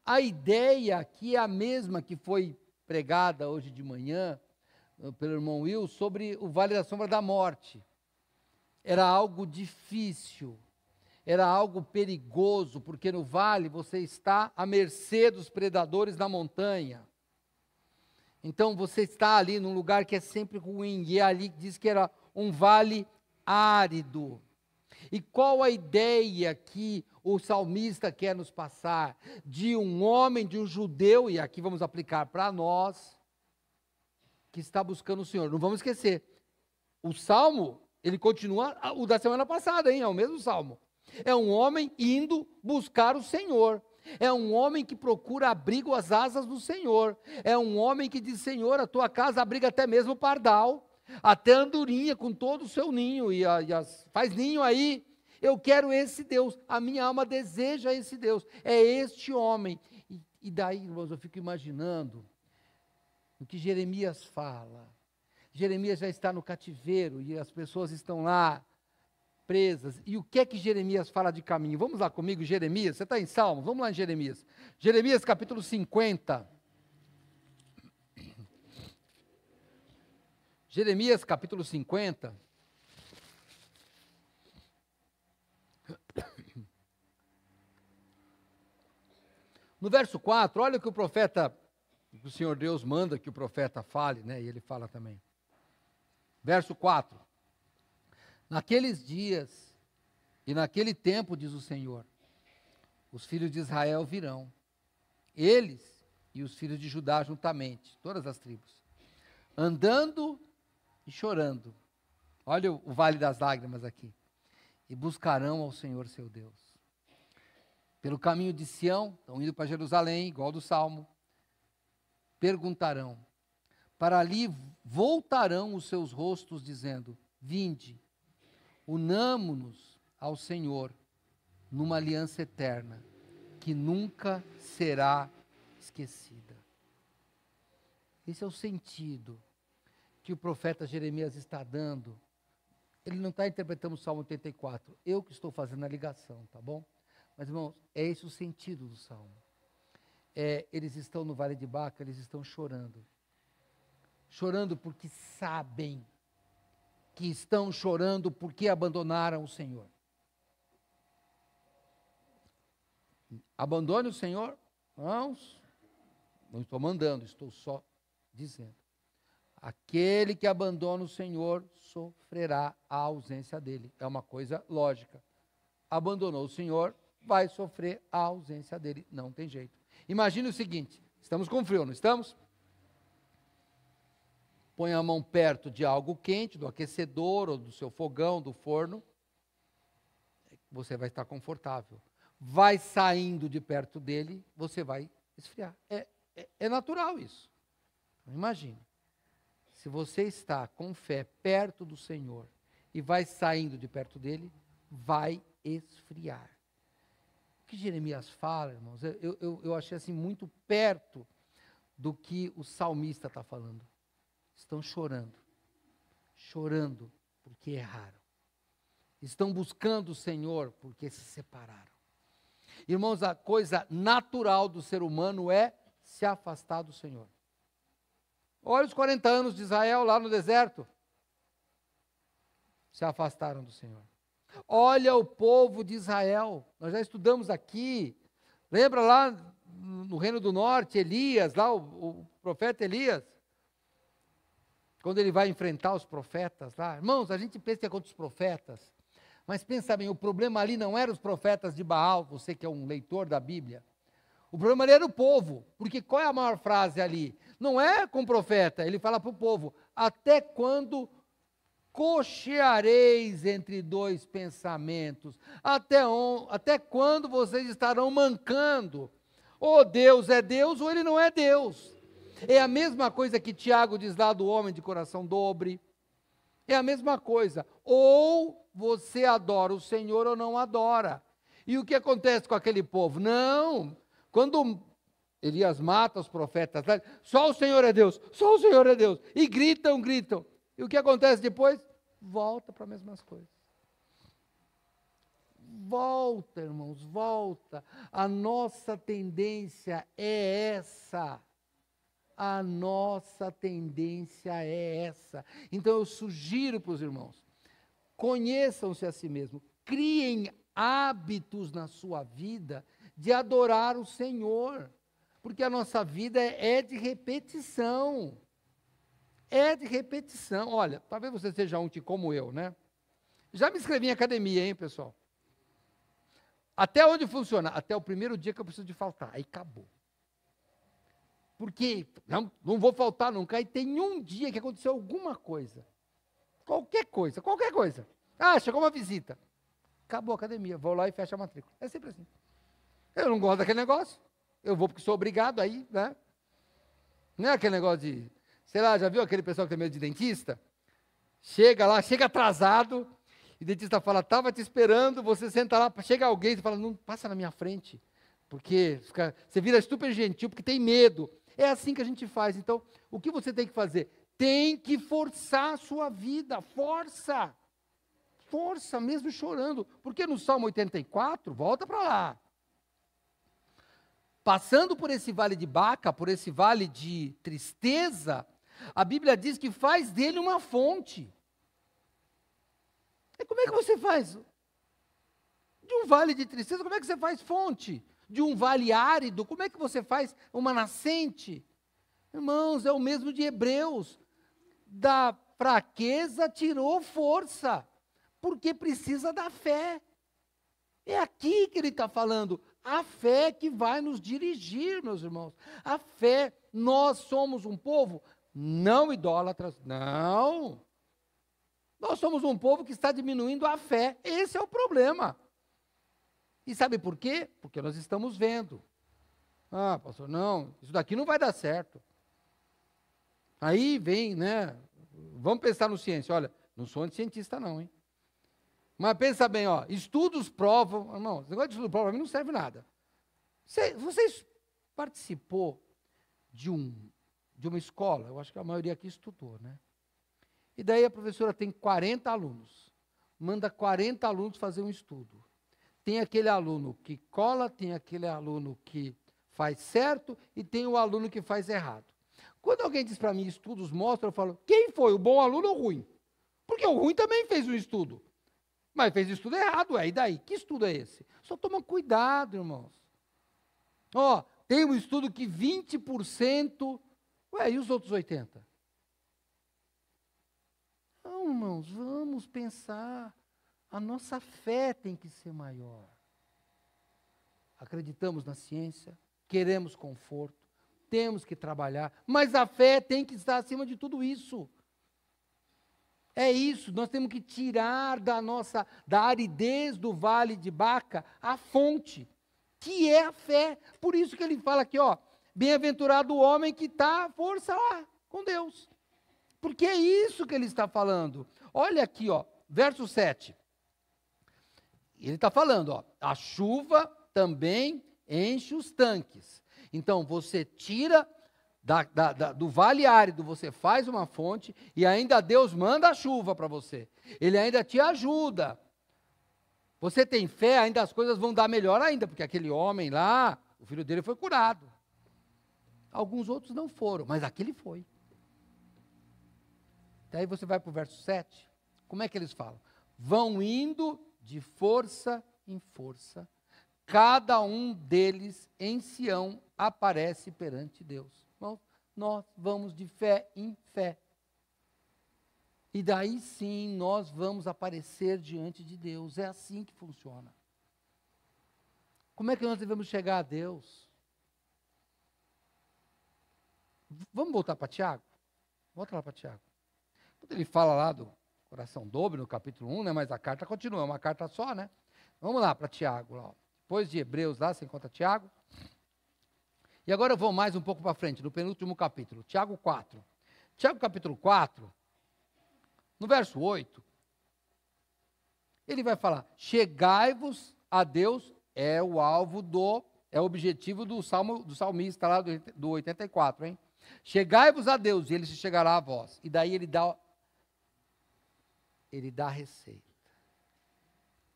A ideia aqui é a mesma que foi pregada hoje de manhã pelo irmão Will sobre o vale da sombra da morte. Era algo difícil, era algo perigoso, porque no vale você está à mercê dos predadores da montanha. Então você está ali num lugar que é sempre ruim, e ali diz que era um vale árido. E qual a ideia que o salmista quer nos passar? De um homem, de um judeu, e aqui vamos aplicar para nós, que está buscando o Senhor. Não vamos esquecer, o salmo, ele continua o da semana passada, hein? É o mesmo salmo. É um homem indo buscar o Senhor. É um homem que procura abrigo às asas do Senhor. É um homem que diz, Senhor, a tua casa abriga até mesmo o pardal, até a andorinha com todo o seu ninho, faz ninho aí. Eu quero esse Deus, a minha alma deseja esse Deus, é este homem. E daí, irmãos, eu fico imaginando o que Jeremias fala. Jeremias já está no cativeiro e as pessoas estão lá presas. E o que é que Jeremias fala de caminho? Vamos lá comigo, Jeremias. Você está em Salmos? Vamos lá em Jeremias. Jeremias capítulo 50. Jeremias capítulo 50. No verso 4, olha o que o Senhor Deus manda que o profeta fale, né? E ele fala também. Verso 4. Naqueles dias e naquele tempo, diz o Senhor, os filhos de Israel virão, eles e os filhos de Judá juntamente, todas as tribos, andando e chorando. Olha o vale das lágrimas aqui. E buscarão ao Senhor seu Deus. Pelo caminho de Sião, estão indo para Jerusalém, igual do Salmo, perguntarão, para ali voltarão os seus rostos, dizendo, vinde, unamo-nos ao Senhor, numa aliança eterna, que nunca será esquecida. Esse é o sentido que o profeta Jeremias está dando. Ele não está interpretando o Salmo 84, eu que estou fazendo a ligação, tá bom? Mas, irmãos, é esse o sentido do Salmo. Eles estão no Vale de Baca, eles estão chorando. Chorando porque sabem que estão chorando porque abandonaram o Senhor. Abandone o Senhor? Não estou mandando, estou só dizendo. Aquele que abandona o Senhor sofrerá a ausência dele. É uma coisa lógica. Abandonou o Senhor, vai sofrer a ausência dele. Não tem jeito. Imagine o seguinte, estamos com frio, não estamos? Põe a mão perto de algo quente, do aquecedor, ou do seu fogão, do forno, você vai estar confortável. Vai saindo de perto dele, você vai esfriar. É natural isso. Imagine, se você está com fé perto do Senhor, e vai saindo de perto dele, vai esfriar. O que Jeremias fala, irmãos, eu achei assim muito perto do que o salmista está falando. Estão chorando porque erraram. Estão buscando o Senhor porque se separaram. Irmãos, a coisa natural do ser humano é se afastar do Senhor. Olha os 40 anos de Israel lá no deserto. Se afastaram do Senhor. Olha o povo de Israel, nós já estudamos aqui, lembra lá no Reino do Norte, Elias, lá o profeta Elias, quando ele vai enfrentar os profetas lá, irmãos, a gente pensa que é contra os profetas, mas pensa bem, o problema ali não eram os profetas de Baal, você que é um leitor da Bíblia, o problema ali era o povo, porque qual é a maior frase ali? Não é com o profeta, ele fala para o povo, até quando cocheareis entre dois pensamentos? Até quando vocês estarão mancando? Ou Deus é Deus, ou ele não é Deus. É a mesma coisa que Tiago diz lá do homem de coração dobre. É a mesma coisa. Ou você adora o Senhor ou não adora. E o que acontece com aquele povo? Não. Quando Elias mata os profetas, só o Senhor é Deus, só o Senhor é Deus. E gritam, gritam. E o que acontece depois? Volta para as mesmas coisas. Volta, irmãos, volta. A nossa tendência é essa. A nossa tendência é essa. Então eu sugiro para os irmãos, conheçam-se a si mesmos, criem hábitos na sua vida de adorar o Senhor, porque a nossa vida é de repetição. É de repetição. Olha, talvez você seja um que como eu, né? Já me inscrevi em academia, hein, pessoal? Até onde funciona? Até o primeiro dia que eu preciso de faltar. Aí acabou. Porque não vou faltar nunca. Aí tem um dia que aconteceu alguma coisa. Qualquer coisa, qualquer coisa. Ah, chegou uma visita. Acabou a academia. Vou lá e fecho a matrícula. É sempre assim. Eu não gosto daquele negócio. Eu vou porque sou obrigado aí, né? Não é aquele negócio de... Sei lá, já viu aquele pessoal que tem medo de dentista? Chega lá, chega atrasado, e o dentista fala, estava te esperando, você senta lá, chega alguém, você fala, não, passa na minha frente, porque você vira super gentil, porque tem medo. É assim que a gente faz. Então, o que você tem que fazer? Tem que forçar a sua vida, força. Força, mesmo chorando. Porque no Salmo 84, volta para lá. Passando por esse vale de Baca, por esse vale de tristeza, a Bíblia diz que faz dele uma fonte. E como é que você faz? De um vale de tristeza, como é que você faz fonte? De um vale árido, como é que você faz uma nascente? Irmãos, é o mesmo de Hebreus. Da fraqueza tirou força, porque precisa da fé. É aqui que ele está falando. A fé que vai nos dirigir, meus irmãos. A fé, nós somos um povo não idólatras, não. Nós somos um povo que está diminuindo a fé. Esse é o problema. E sabe por quê? Porque nós estamos vendo. Ah, pastor, não, isso daqui não vai dar certo. Aí vem, né? Vamos pensar no ciência. Olha, não sou anticientista não, hein? Mas pensa bem, ó, estudos provam, irmão, esse negócio de estudo prova para mim não serve nada. Vocês participou de uma escola, eu acho que a maioria aqui estudou, né? E daí a professora tem 40 alunos, manda 40 alunos fazer um estudo. Tem aquele aluno que cola, tem aquele aluno que faz certo e tem o aluno que faz errado. Quando alguém diz para mim, estudos mostram, eu falo, quem foi, o bom aluno ou o ruim? Porque o ruim também fez um estudo. Mas fez estudo errado, e daí? Que estudo é esse? Só toma cuidado, irmãos. Ó, tem um estudo que 20%, e os outros 80%? Não, irmãos, vamos pensar. A nossa fé tem que ser maior. Acreditamos na ciência, queremos conforto, temos que trabalhar, mas a fé tem que estar acima de tudo isso. É isso, nós temos que tirar da aridez do vale de Baca a fonte, que é a fé. Por isso que ele fala aqui, ó, bem-aventurado o homem que está força lá com Deus. Porque é isso que ele está falando. Olha aqui, ó, verso 7. Ele está falando, ó, a chuva também enche os tanques. Então, você tira do vale árido, você faz uma fonte e ainda Deus manda a chuva para você. Ele ainda te ajuda. Você tem fé, ainda as coisas vão dar melhor ainda, porque aquele homem lá, o filho dele foi curado. Alguns outros não foram, mas aquele foi. Daí você vai para o verso 7, como é que eles falam? Vão indo de força em força, cada um deles em Sião aparece perante Deus. Bom, nós vamos de fé em fé. E daí sim nós vamos aparecer diante de Deus. É assim que funciona. Como é que nós devemos chegar a Deus? Vamos voltar para Tiago? Volta lá para Tiago. Quando ele fala lá Coração dobre no capítulo 1, né? Mas a carta continua, é uma carta só, né? Vamos lá para Tiago. Ó. Depois de Hebreus lá, você encontra Tiago. E agora eu vou mais um pouco para frente, no penúltimo capítulo, Tiago 4. Tiago capítulo 4, no verso 8, ele vai falar, chegai-vos a Deus, é o alvo é o objetivo do salmista lá do 84, hein? Chegai-vos a Deus e ele se chegará a vós. E daí ele dá a receita.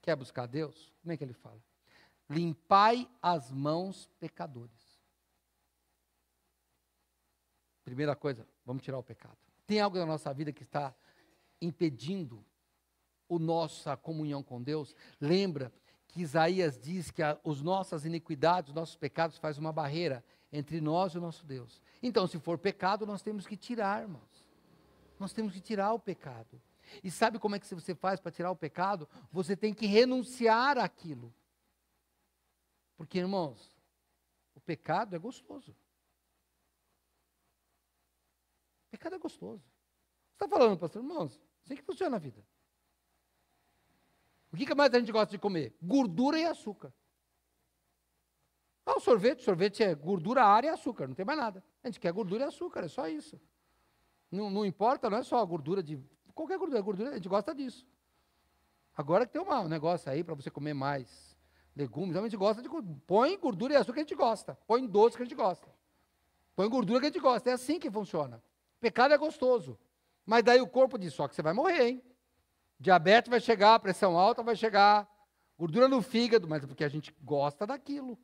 Quer buscar Deus? Como é que ele fala? Limpai as mãos, pecadores. Primeira coisa, vamos tirar o pecado. Tem algo na nossa vida que está impedindo a nossa comunhão com Deus? Lembra que Isaías diz que as nossas iniquidades, os nossos pecados fazem uma barreira entre nós e o nosso Deus. Então, se for pecado, nós temos que tirar, irmãos. Nós temos que tirar o pecado. E sabe como é que você faz para tirar o pecado? Você tem que renunciar àquilo. Porque, irmãos, o pecado é gostoso. O pecado é gostoso. Você está falando, pastor? Irmãos, assim que funciona a vida. O que mais a gente gosta de comer? Gordura e açúcar. Ah, o sorvete é gordura, ar e açúcar, não tem mais nada. A gente quer gordura e açúcar, é só isso. Não importa, não é só a gordura de... Qualquer gordura, a gente gosta disso. Agora que tem um negócio aí para você comer mais legumes, a gente gosta de... Põe gordura e açúcar que a gente gosta. Põe doce que a gente gosta. Põe gordura que a gente gosta. É assim que funciona. Pecado é gostoso. Mas daí o corpo diz, só que você vai morrer, hein? Diabetes vai chegar, pressão alta vai chegar, gordura no fígado, mas é porque a gente gosta daquilo.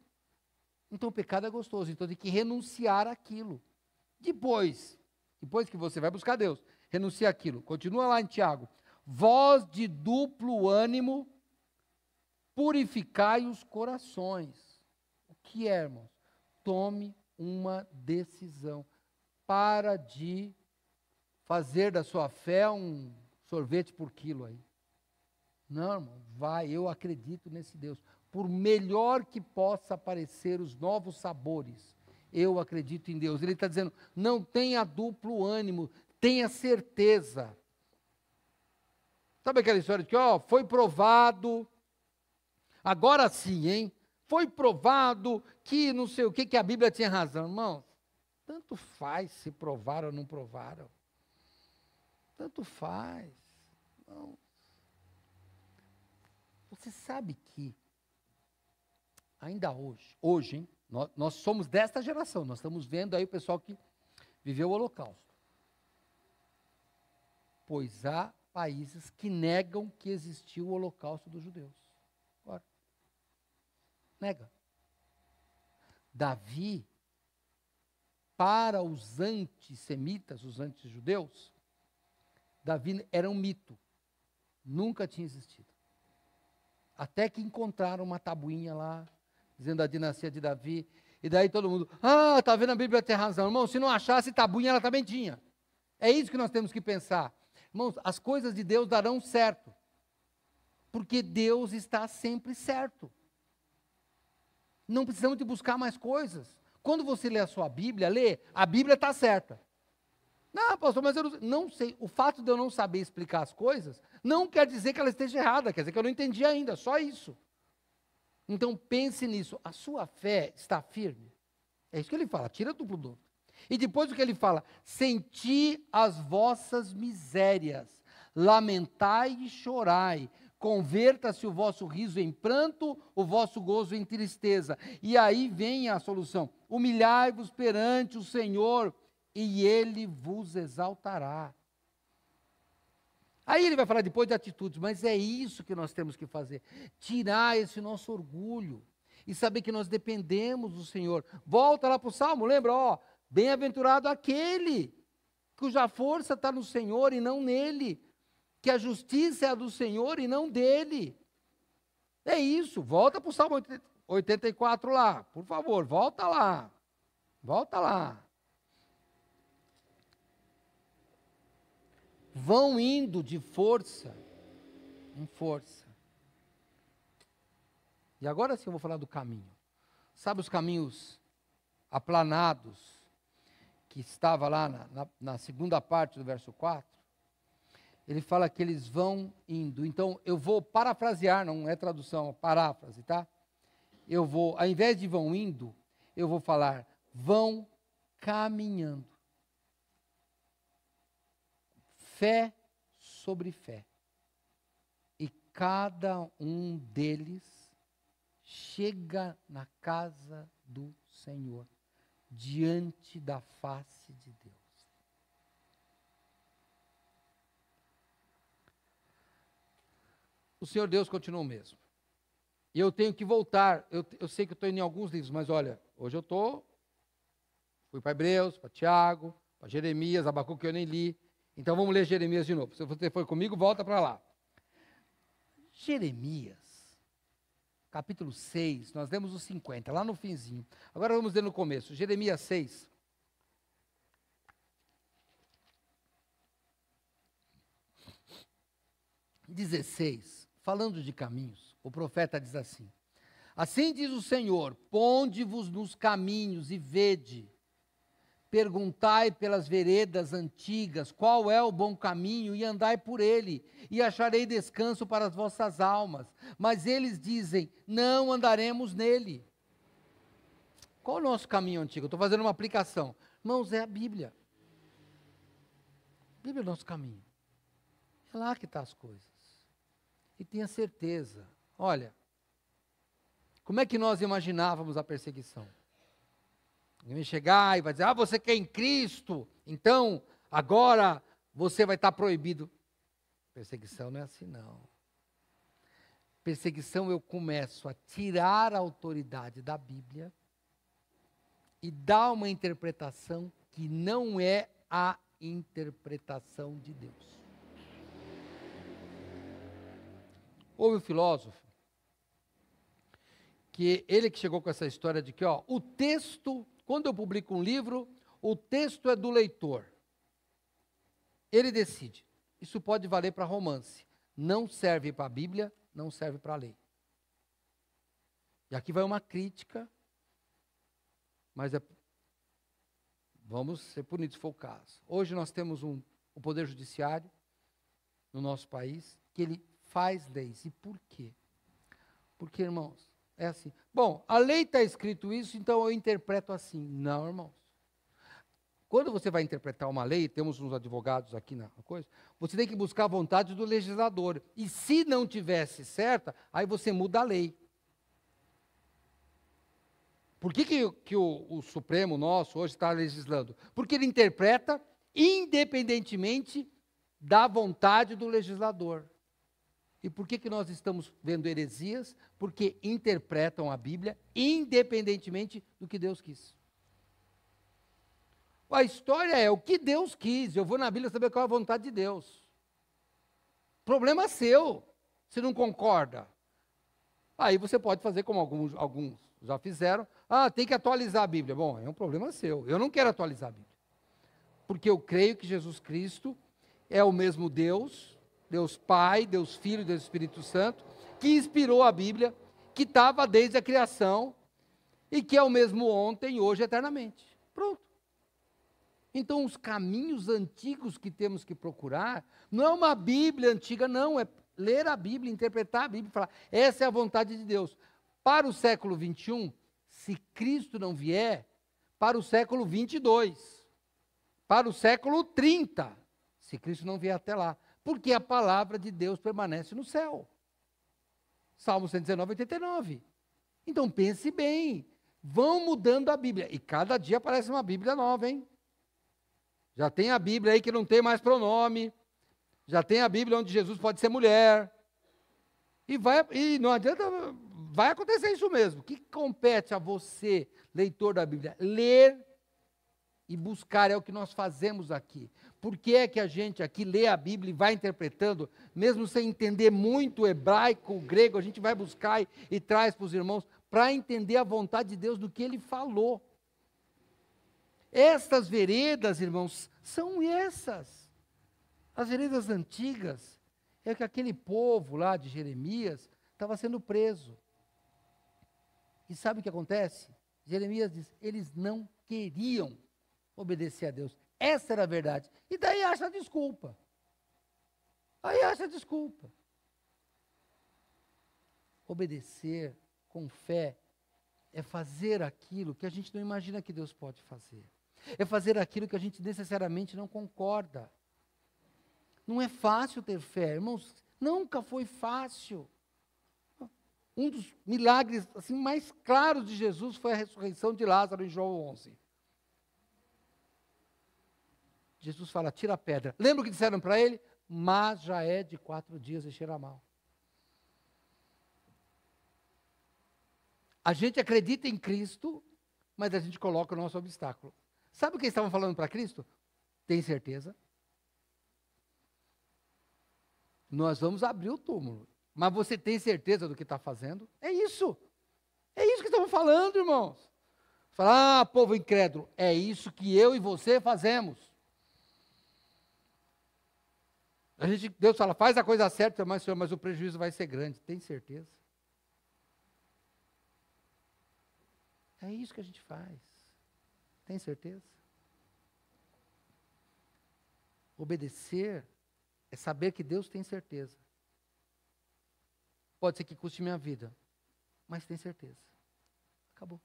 Então o pecado é gostoso, então tem que renunciar àquilo. Depois que você vai buscar Deus, renuncia àquilo. Continua lá em Tiago. Vós de duplo ânimo, purificai os corações. O que é, irmãos? Tome uma decisão. Para de fazer da sua fé um sorvete por quilo aí. Não, irmão, eu acredito nesse Deus. Por melhor que possa parecer os novos sabores, eu acredito em Deus. Ele está dizendo, não tenha duplo ânimo, tenha certeza. Sabe aquela história de que, foi provado, agora sim, hein? Foi provado que não sei o que a Bíblia tinha razão. Irmão, tanto faz se provaram ou não provaram. Tanto faz. Não. Você sabe que, ainda hoje, hein, nós somos desta geração, nós estamos vendo aí o pessoal que viveu o Holocausto. Pois há países que negam que existiu o Holocausto dos judeus. Agora, nega. Davi, para os antissemitas, os antijudeus, Davi era um mito. Nunca tinha existido. Até que encontraram uma tabuinha lá, dizendo a dinastia de Davi, e daí todo mundo, tá vendo, a Bíblia tem razão. Irmão, se não achasse tabuinha, ela também tinha. É isso que nós temos que pensar. Irmãos, as coisas de Deus darão certo. Porque Deus está sempre certo. Não precisamos de buscar mais coisas. Quando você lê a sua Bíblia, a Bíblia está certa. Não, pastor, mas eu não sei. O fato de eu não saber explicar as coisas, não quer dizer que ela esteja errada, quer dizer que eu não entendi ainda, só isso. Então pense nisso. A sua fé está firme? É isso que ele fala, tira duplo dúvida. E depois o que ele fala? Senti as vossas misérias, lamentai e chorai, converta-se o vosso riso em pranto, o vosso gozo em tristeza. E aí vem a solução. Humilhai-vos perante o Senhor, e Ele vos exaltará. Aí ele vai falar depois de atitudes, mas é isso que nós temos que fazer. Tirar esse nosso orgulho e saber que nós dependemos do Senhor. Volta lá para o Salmo, lembra? Bem-aventurado aquele cuja força está no Senhor e não nele, que a justiça é a do Senhor e não dele. É isso, volta para o Salmo 84 lá, por favor, volta lá. Volta lá. Vão indo de força em força. E agora sim eu vou falar do caminho. Sabe os caminhos aplanados, que estava lá na segunda parte do verso 4? ele fala que eles vão indo. Então, eu vou parafrasear, não é tradução, é paráfrase, tá? Eu vou, ao invés de vão indo, eu vou falar, vão caminhando. Fé sobre fé. E cada um deles chega na casa do Senhor, diante da face de Deus. O Senhor Deus continua o mesmo. E eu tenho que voltar. Eu sei que eu estou indo em alguns livros, mas olha, hoje fui para Hebreus, para Tiago, para Jeremias, Abacuque que eu nem li. Então vamos ler Jeremias de novo. Se você foi comigo, volta para lá. Jeremias, capítulo 6, nós lemos os 50, lá no finzinho. Agora vamos ler no começo. Jeremias 6. Falando de caminhos, o profeta diz assim: assim diz o Senhor, ponde-vos nos caminhos e vede, perguntai pelas veredas antigas, qual é o bom caminho, e andai por ele, e acharei descanso para as vossas almas. Mas eles dizem, não andaremos nele. Qual é o nosso caminho antigo? Eu estou fazendo uma aplicação. Irmãos, é a Bíblia. A Bíblia é o nosso caminho. É lá que estão as coisas. E tenha certeza, olha, como é que nós imaginávamos a perseguição? Alguém vai chegar e vai dizer, você quer em Cristo, então agora você vai estar proibido. Perseguição não é assim não. Perseguição eu começo a tirar a autoridade da Bíblia e dar uma interpretação que não é a interpretação de Deus. Houve um filósofo, que ele que chegou com essa história de que, o texto, quando eu publico um livro, o texto é do leitor. Ele decide. Isso pode valer para romance. Não serve para a Bíblia, não serve para a lei. E aqui vai uma crítica, mas vamos ser punidos se for o caso. Hoje nós temos um Poder Judiciário no nosso país, que ele faz leis. E por quê? Porque, irmãos, é assim. Bom, a lei está escrito isso, então eu interpreto assim. Não, irmãos. Quando você vai interpretar uma lei, temos uns advogados aqui na coisa, você tem que buscar a vontade do legislador. E se não tivesse certa, aí você muda a lei. Por que o Supremo nosso hoje está legislando? Porque ele interpreta independentemente da vontade do legislador. E por que nós estamos vendo heresias? Porque interpretam a Bíblia independentemente do que Deus quis. A história é o que Deus quis. Eu vou na Bíblia saber qual é a vontade de Deus. Problema seu, se não concorda. Aí você pode fazer como alguns já fizeram. Tem que atualizar a Bíblia. Bom, é um problema seu. Eu não quero atualizar a Bíblia. Porque eu creio que Jesus Cristo é o mesmo Deus, Deus Pai, Deus Filho, Deus Espírito Santo, que inspirou a Bíblia, que estava desde a criação, e que é o mesmo ontem, hoje e eternamente. Pronto. Então, os caminhos antigos que temos que procurar, não é uma Bíblia antiga, não, é ler a Bíblia, interpretar a Bíblia e falar, essa é a vontade de Deus. Para o século 21, se Cristo não vier, para o século 22, para o século 30, se Cristo não vier até lá. Porque a palavra de Deus permanece no céu. Salmo 119, 89. Então pense bem, vão mudando a Bíblia. E cada dia aparece uma Bíblia nova, hein? Já tem a Bíblia aí que não tem mais pronome. Já tem a Bíblia onde Jesus pode ser mulher. E não adianta, vai acontecer isso mesmo. O que compete a você, leitor da Bíblia? Ler e buscar, é o que nós fazemos aqui. Por que é que a gente aqui lê a Bíblia e vai interpretando, mesmo sem entender muito o hebraico, o grego, a gente vai buscar e traz para os irmãos, para entender a vontade de Deus do que Ele falou. Estas veredas, irmãos, são essas. As veredas antigas, é que aquele povo lá de Jeremias estava sendo preso. E sabe o que acontece? Jeremias diz, eles não queriam obedecer a Deus. Essa era a verdade. E daí acha desculpa. Aí acha desculpa. Obedecer com fé é fazer aquilo que a gente não imagina que Deus pode fazer. É fazer aquilo que a gente necessariamente não concorda. Não é fácil ter fé, irmãos, nunca foi fácil. Um dos milagres assim, mais claros de Jesus foi a ressurreição de Lázaro em João 11. Jesus fala, tira a pedra. Lembra o que disseram para ele? Mas já é de 4 dias e cheira mal. A gente acredita em Cristo, mas a gente coloca o nosso obstáculo. Sabe o que eles estavam falando para Cristo? Tem certeza? Nós vamos abrir o túmulo. Mas você tem certeza do que está fazendo? É isso. É isso que estamos falando, irmãos. Falar, povo incrédulo, é isso que eu e você fazemos. Deus fala, faz a coisa certa, mas, Senhor, mas o prejuízo vai ser grande. Tem certeza? É isso que a gente faz. Tem certeza? Obedecer é saber que Deus tem certeza. Pode ser que custe minha vida, mas tem certeza. Acabou.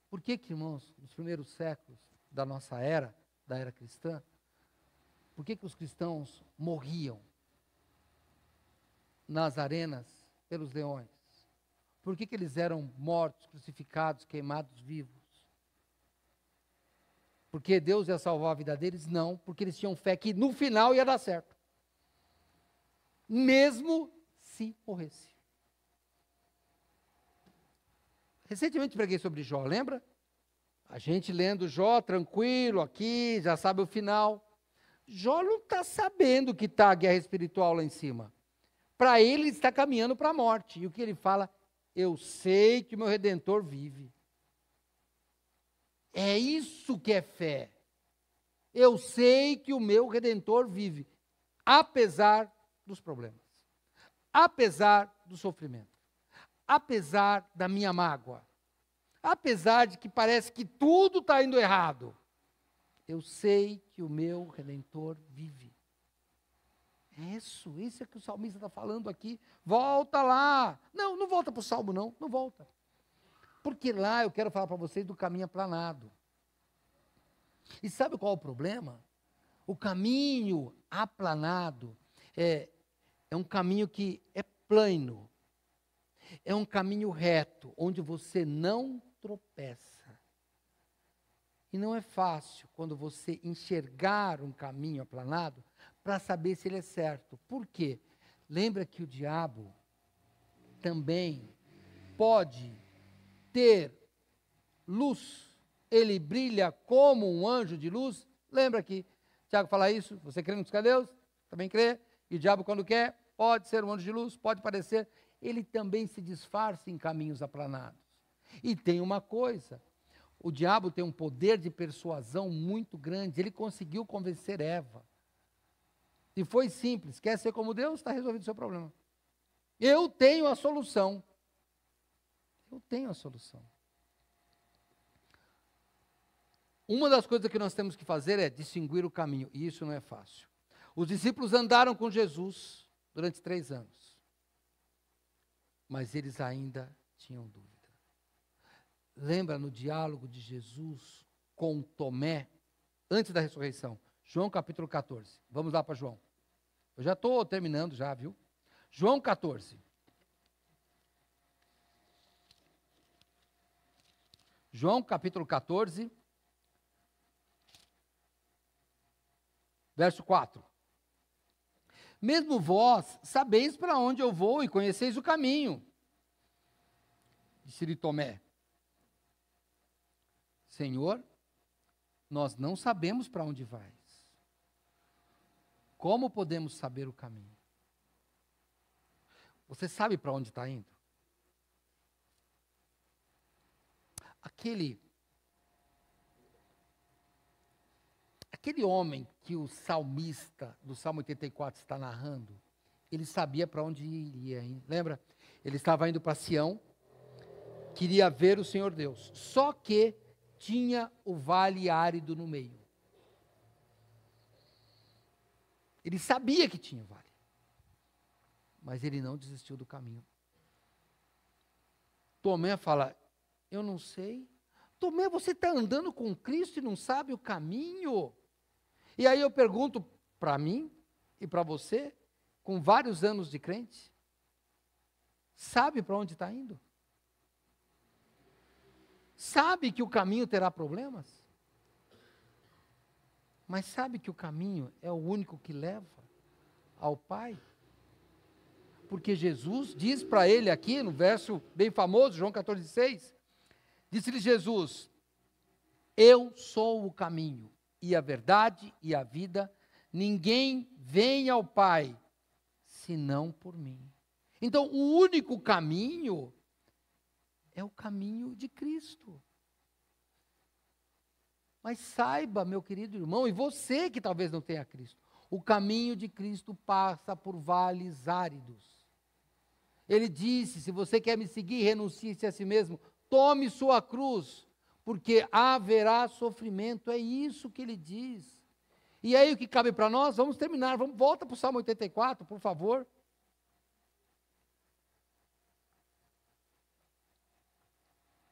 Por que, irmãos, nos primeiros séculos da nossa era, da era cristã, por que os cristãos morriam nas arenas pelos leões? Por que eles eram mortos, crucificados, queimados vivos? Porque Deus ia salvar a vida deles? Não, porque eles tinham fé que no final ia dar certo. Mesmo se morresse. Recentemente preguei sobre Jó, lembra? A gente lendo Jó, tranquilo, aqui, já sabe o final. Jó não está sabendo que está a guerra espiritual lá em cima. Para ele está caminhando para a morte. E o que ele fala? Eu sei que o meu Redentor vive. É isso que é fé. Eu sei que o meu Redentor vive, apesar dos problemas, apesar do sofrimento, apesar da minha mágoa, apesar de que parece que tudo está indo errado. Eu sei que o meu Redentor vive. Isso é que o salmista está falando aqui. Volta lá. Não, não volta para o salmo não volta. Porque lá eu quero falar para vocês do caminho aplanado. E sabe qual é o problema? O caminho aplanado é um caminho que é plano. É um caminho reto, onde você não tropeça. E não é fácil quando você enxergar um caminho aplanado para saber se ele é certo. Por quê? Lembra que o diabo também pode ter luz. Ele brilha como um anjo de luz. Lembra que Tiago fala isso? Você crê no que Deus? Também crê. E o diabo, quando quer, pode ser um anjo de luz, pode parecer. Ele também se disfarça em caminhos aplanados. E tem uma coisa. O diabo tem um poder de persuasão muito grande. Ele conseguiu convencer Eva. E foi simples. Quer ser como Deus? Está resolvido o seu problema. Eu tenho a solução. Eu tenho a solução. Uma das coisas que nós temos que fazer é distinguir o caminho. E isso não é fácil. Os discípulos andaram com Jesus durante 3 anos. Mas eles ainda tinham dúvida. Lembra no diálogo de Jesus com Tomé, antes da ressurreição? João capítulo 14. Vamos lá para João. Eu já estou terminando já, viu? João 14. João capítulo 14. Verso 4. Mesmo vós sabeis para onde eu vou e conheceis o caminho. Disse-lhe Tomé: Senhor, nós não sabemos para onde vais. Como podemos saber o caminho? Você sabe para onde está indo? Aquele homem que o salmista do Salmo 84 está narrando, ele sabia para onde iria, hein? Lembra? Ele estava indo para Sião, queria ver o Senhor Deus, só que tinha o vale árido no meio. Ele sabia que tinha vale. Mas ele não desistiu do caminho. Tomé fala, eu não sei. Tomé, você está andando com Cristo e não sabe o caminho? E aí eu pergunto para mim e para você, com vários anos de crente, sabe para onde está indo? Sabe que o caminho terá problemas? Mas sabe que o caminho é o único que leva ao Pai? Porque Jesus diz para ele aqui, no verso bem famoso, João 14,6, disse-lhe Jesus, eu sou o caminho, e a verdade e a vida, ninguém vem ao Pai, senão por mim. Então, o único caminho é o caminho de Cristo. Mas saiba, meu querido irmão, e você que talvez não tenha Cristo, o caminho de Cristo passa por vales áridos. Ele disse, se você quer me seguir, renuncie-se a si mesmo, tome sua cruz, porque haverá sofrimento, é isso que ele diz. E aí o que cabe para nós? Vamos terminar, volta para o Salmo 84, por favor.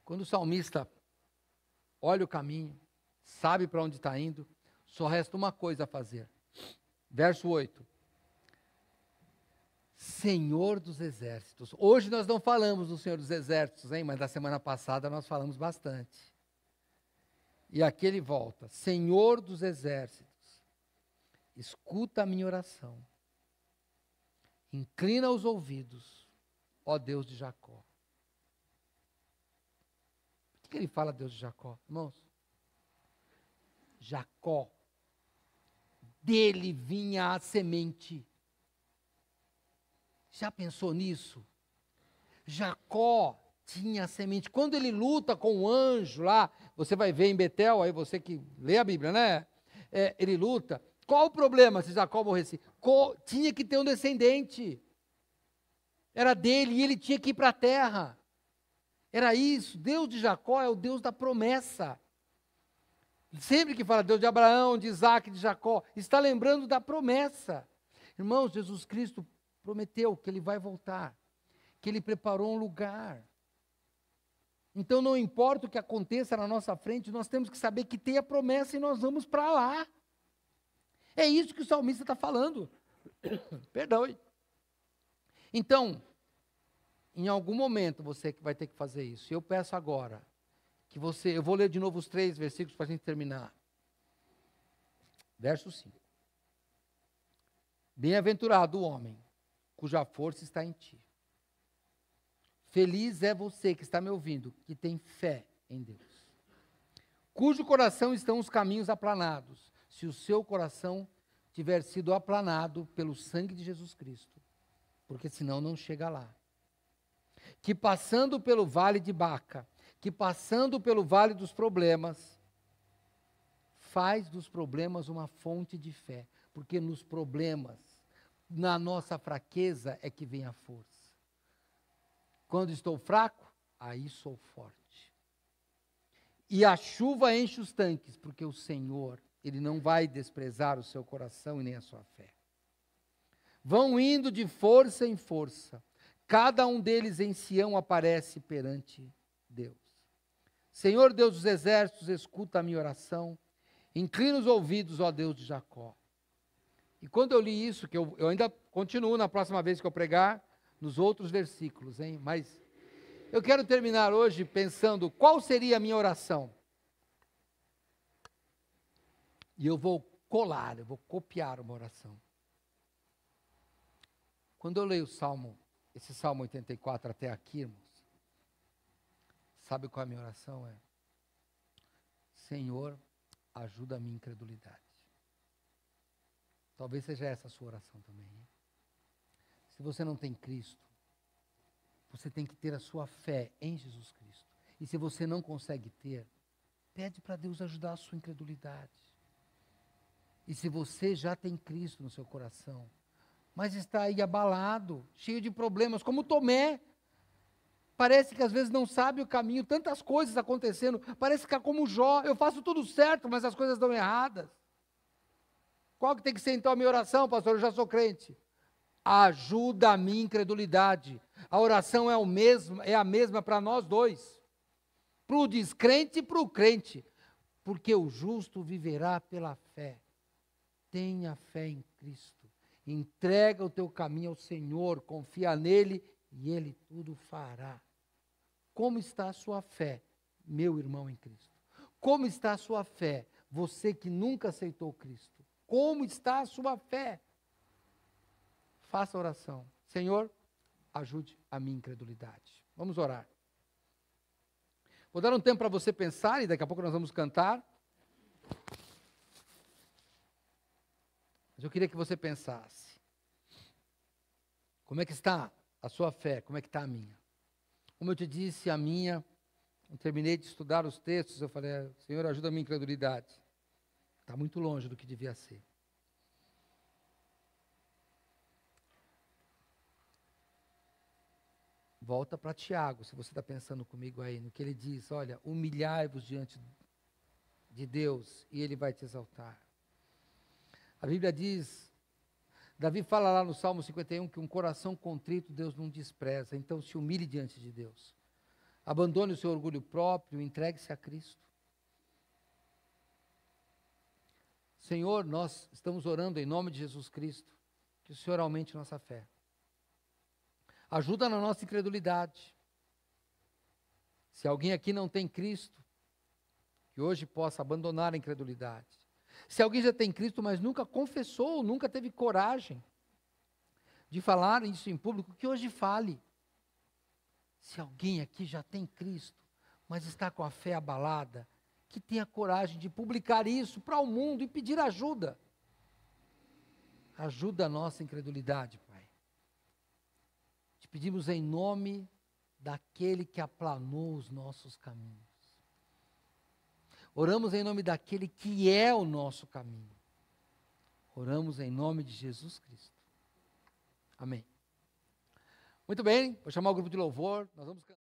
Quando o salmista olha o caminho, sabe para onde está indo, só resta uma coisa a fazer. Verso 8. Senhor dos exércitos. Hoje nós não falamos do Senhor dos exércitos, hein? Mas da semana passada nós falamos bastante. E aqui ele volta. Senhor dos exércitos, escuta a minha oração. Inclina os ouvidos, ó Deus de Jacó. Por que ele fala Deus de Jacó? Irmãos, Jacó, dele vinha a semente. Já pensou nisso? Jacó tinha a semente. Quando ele luta com o anjo lá, você vai ver em Betel, aí você que lê a Bíblia, né? Ele luta. Qual o problema se Jacó morresse? Tinha que ter um descendente. Era dele e ele tinha que ir para a terra. Era isso. Deus de Jacó é o Deus da promessa. Sempre que fala Deus de Abraão, de Isaac, de Jacó, está lembrando da promessa. Irmãos, Jesus Cristo prometeu que ele vai voltar, que ele preparou um lugar. Então não importa o que aconteça na nossa frente, nós temos que saber que tem a promessa e nós vamos para lá. É isso que o salmista está falando. Perdão. Então, em algum momento você vai ter que fazer isso. Eu peço agora que eu vou ler de novo os 3 versículos para a gente terminar. Verso 5. Bem-aventurado o homem cuja força está em ti. Feliz é você que está me ouvindo, que tem fé em Deus. Cujo coração estão os caminhos aplanados, se o seu coração tiver sido aplanado pelo sangue de Jesus Cristo, porque senão não chega lá. Que passando pelo vale de Baca, que passando pelo vale dos problemas, faz dos problemas uma fonte de fé, porque nos problemas, na nossa fraqueza é que vem a força. Quando estou fraco, aí sou forte. E a chuva enche os tanques, porque o Senhor, Ele não vai desprezar o seu coração e nem a sua fé. Vão indo de força em força, cada um deles em Sião aparece perante Deus. Senhor Deus dos exércitos, escuta a minha oração, inclina os ouvidos, ó Deus de Jacó. E quando eu li isso, que eu ainda continuo na próxima vez que eu pregar, nos outros versículos, hein? Mas eu quero terminar hoje pensando qual seria a minha oração. E eu vou copiar uma oração. Quando eu leio esse Salmo 84 até aqui, irmãos, sabe qual é a minha oração? Senhor, ajuda a minha incredulidade. Talvez seja essa a sua oração também. Hein? Se você não tem Cristo, você tem que ter a sua fé em Jesus Cristo. E se você não consegue ter, pede para Deus ajudar a sua incredulidade. E se você já tem Cristo no seu coração, mas está aí abalado, cheio de problemas, como Tomé, parece que às vezes não sabe o caminho, tantas coisas acontecendo, parece que é como Jó, eu faço tudo certo, mas as coisas dão erradas. Qual que tem que ser então a minha oração, pastor? Eu já sou crente. Ajuda a minha incredulidade. A oração é a mesma para nós dois. Para o descrente e para o crente. Porque o justo viverá pela fé. Tenha fé em Cristo. Entrega o teu caminho ao Senhor. Confia nele e ele tudo fará. Como está a sua fé, meu irmão em Cristo? Como está a sua fé, você que nunca aceitou Cristo? Como está a sua fé? Faça oração. Senhor, ajude a minha incredulidade. Vamos orar. Vou dar um tempo para você pensar e daqui a pouco nós vamos cantar. Mas eu queria que você pensasse. Como é que está a sua fé? Como é que está a minha? Como eu te disse, a minha, eu terminei de estudar os textos, eu falei, Senhor, ajuda a minha incredulidade. Está muito longe do que devia ser. Volta para Tiago, se você está pensando comigo aí, no que ele diz, olha, humilhai-vos diante de Deus e ele vai te exaltar. A Bíblia diz, Davi fala lá no Salmo 51 que um coração contrito Deus não despreza, então se humilhe diante de Deus. Abandone o seu orgulho próprio, entregue-se a Cristo. Senhor, nós estamos orando em nome de Jesus Cristo, que o Senhor aumente nossa fé. Ajuda na nossa incredulidade. Se alguém aqui não tem Cristo, que hoje possa abandonar a incredulidade. Se alguém já tem Cristo, mas nunca confessou, nunca teve coragem de falar isso em público, que hoje fale. Se alguém aqui já tem Cristo, mas está com a fé abalada, que tenha coragem de publicar isso para o mundo e pedir ajuda. Ajuda a nossa incredulidade, Pai. Te pedimos em nome daquele que aplanou os nossos caminhos. Oramos em nome daquele que é o nosso caminho. Oramos em nome de Jesus Cristo. Amém. Muito bem, vou chamar o grupo de louvor, nós vamos cantar.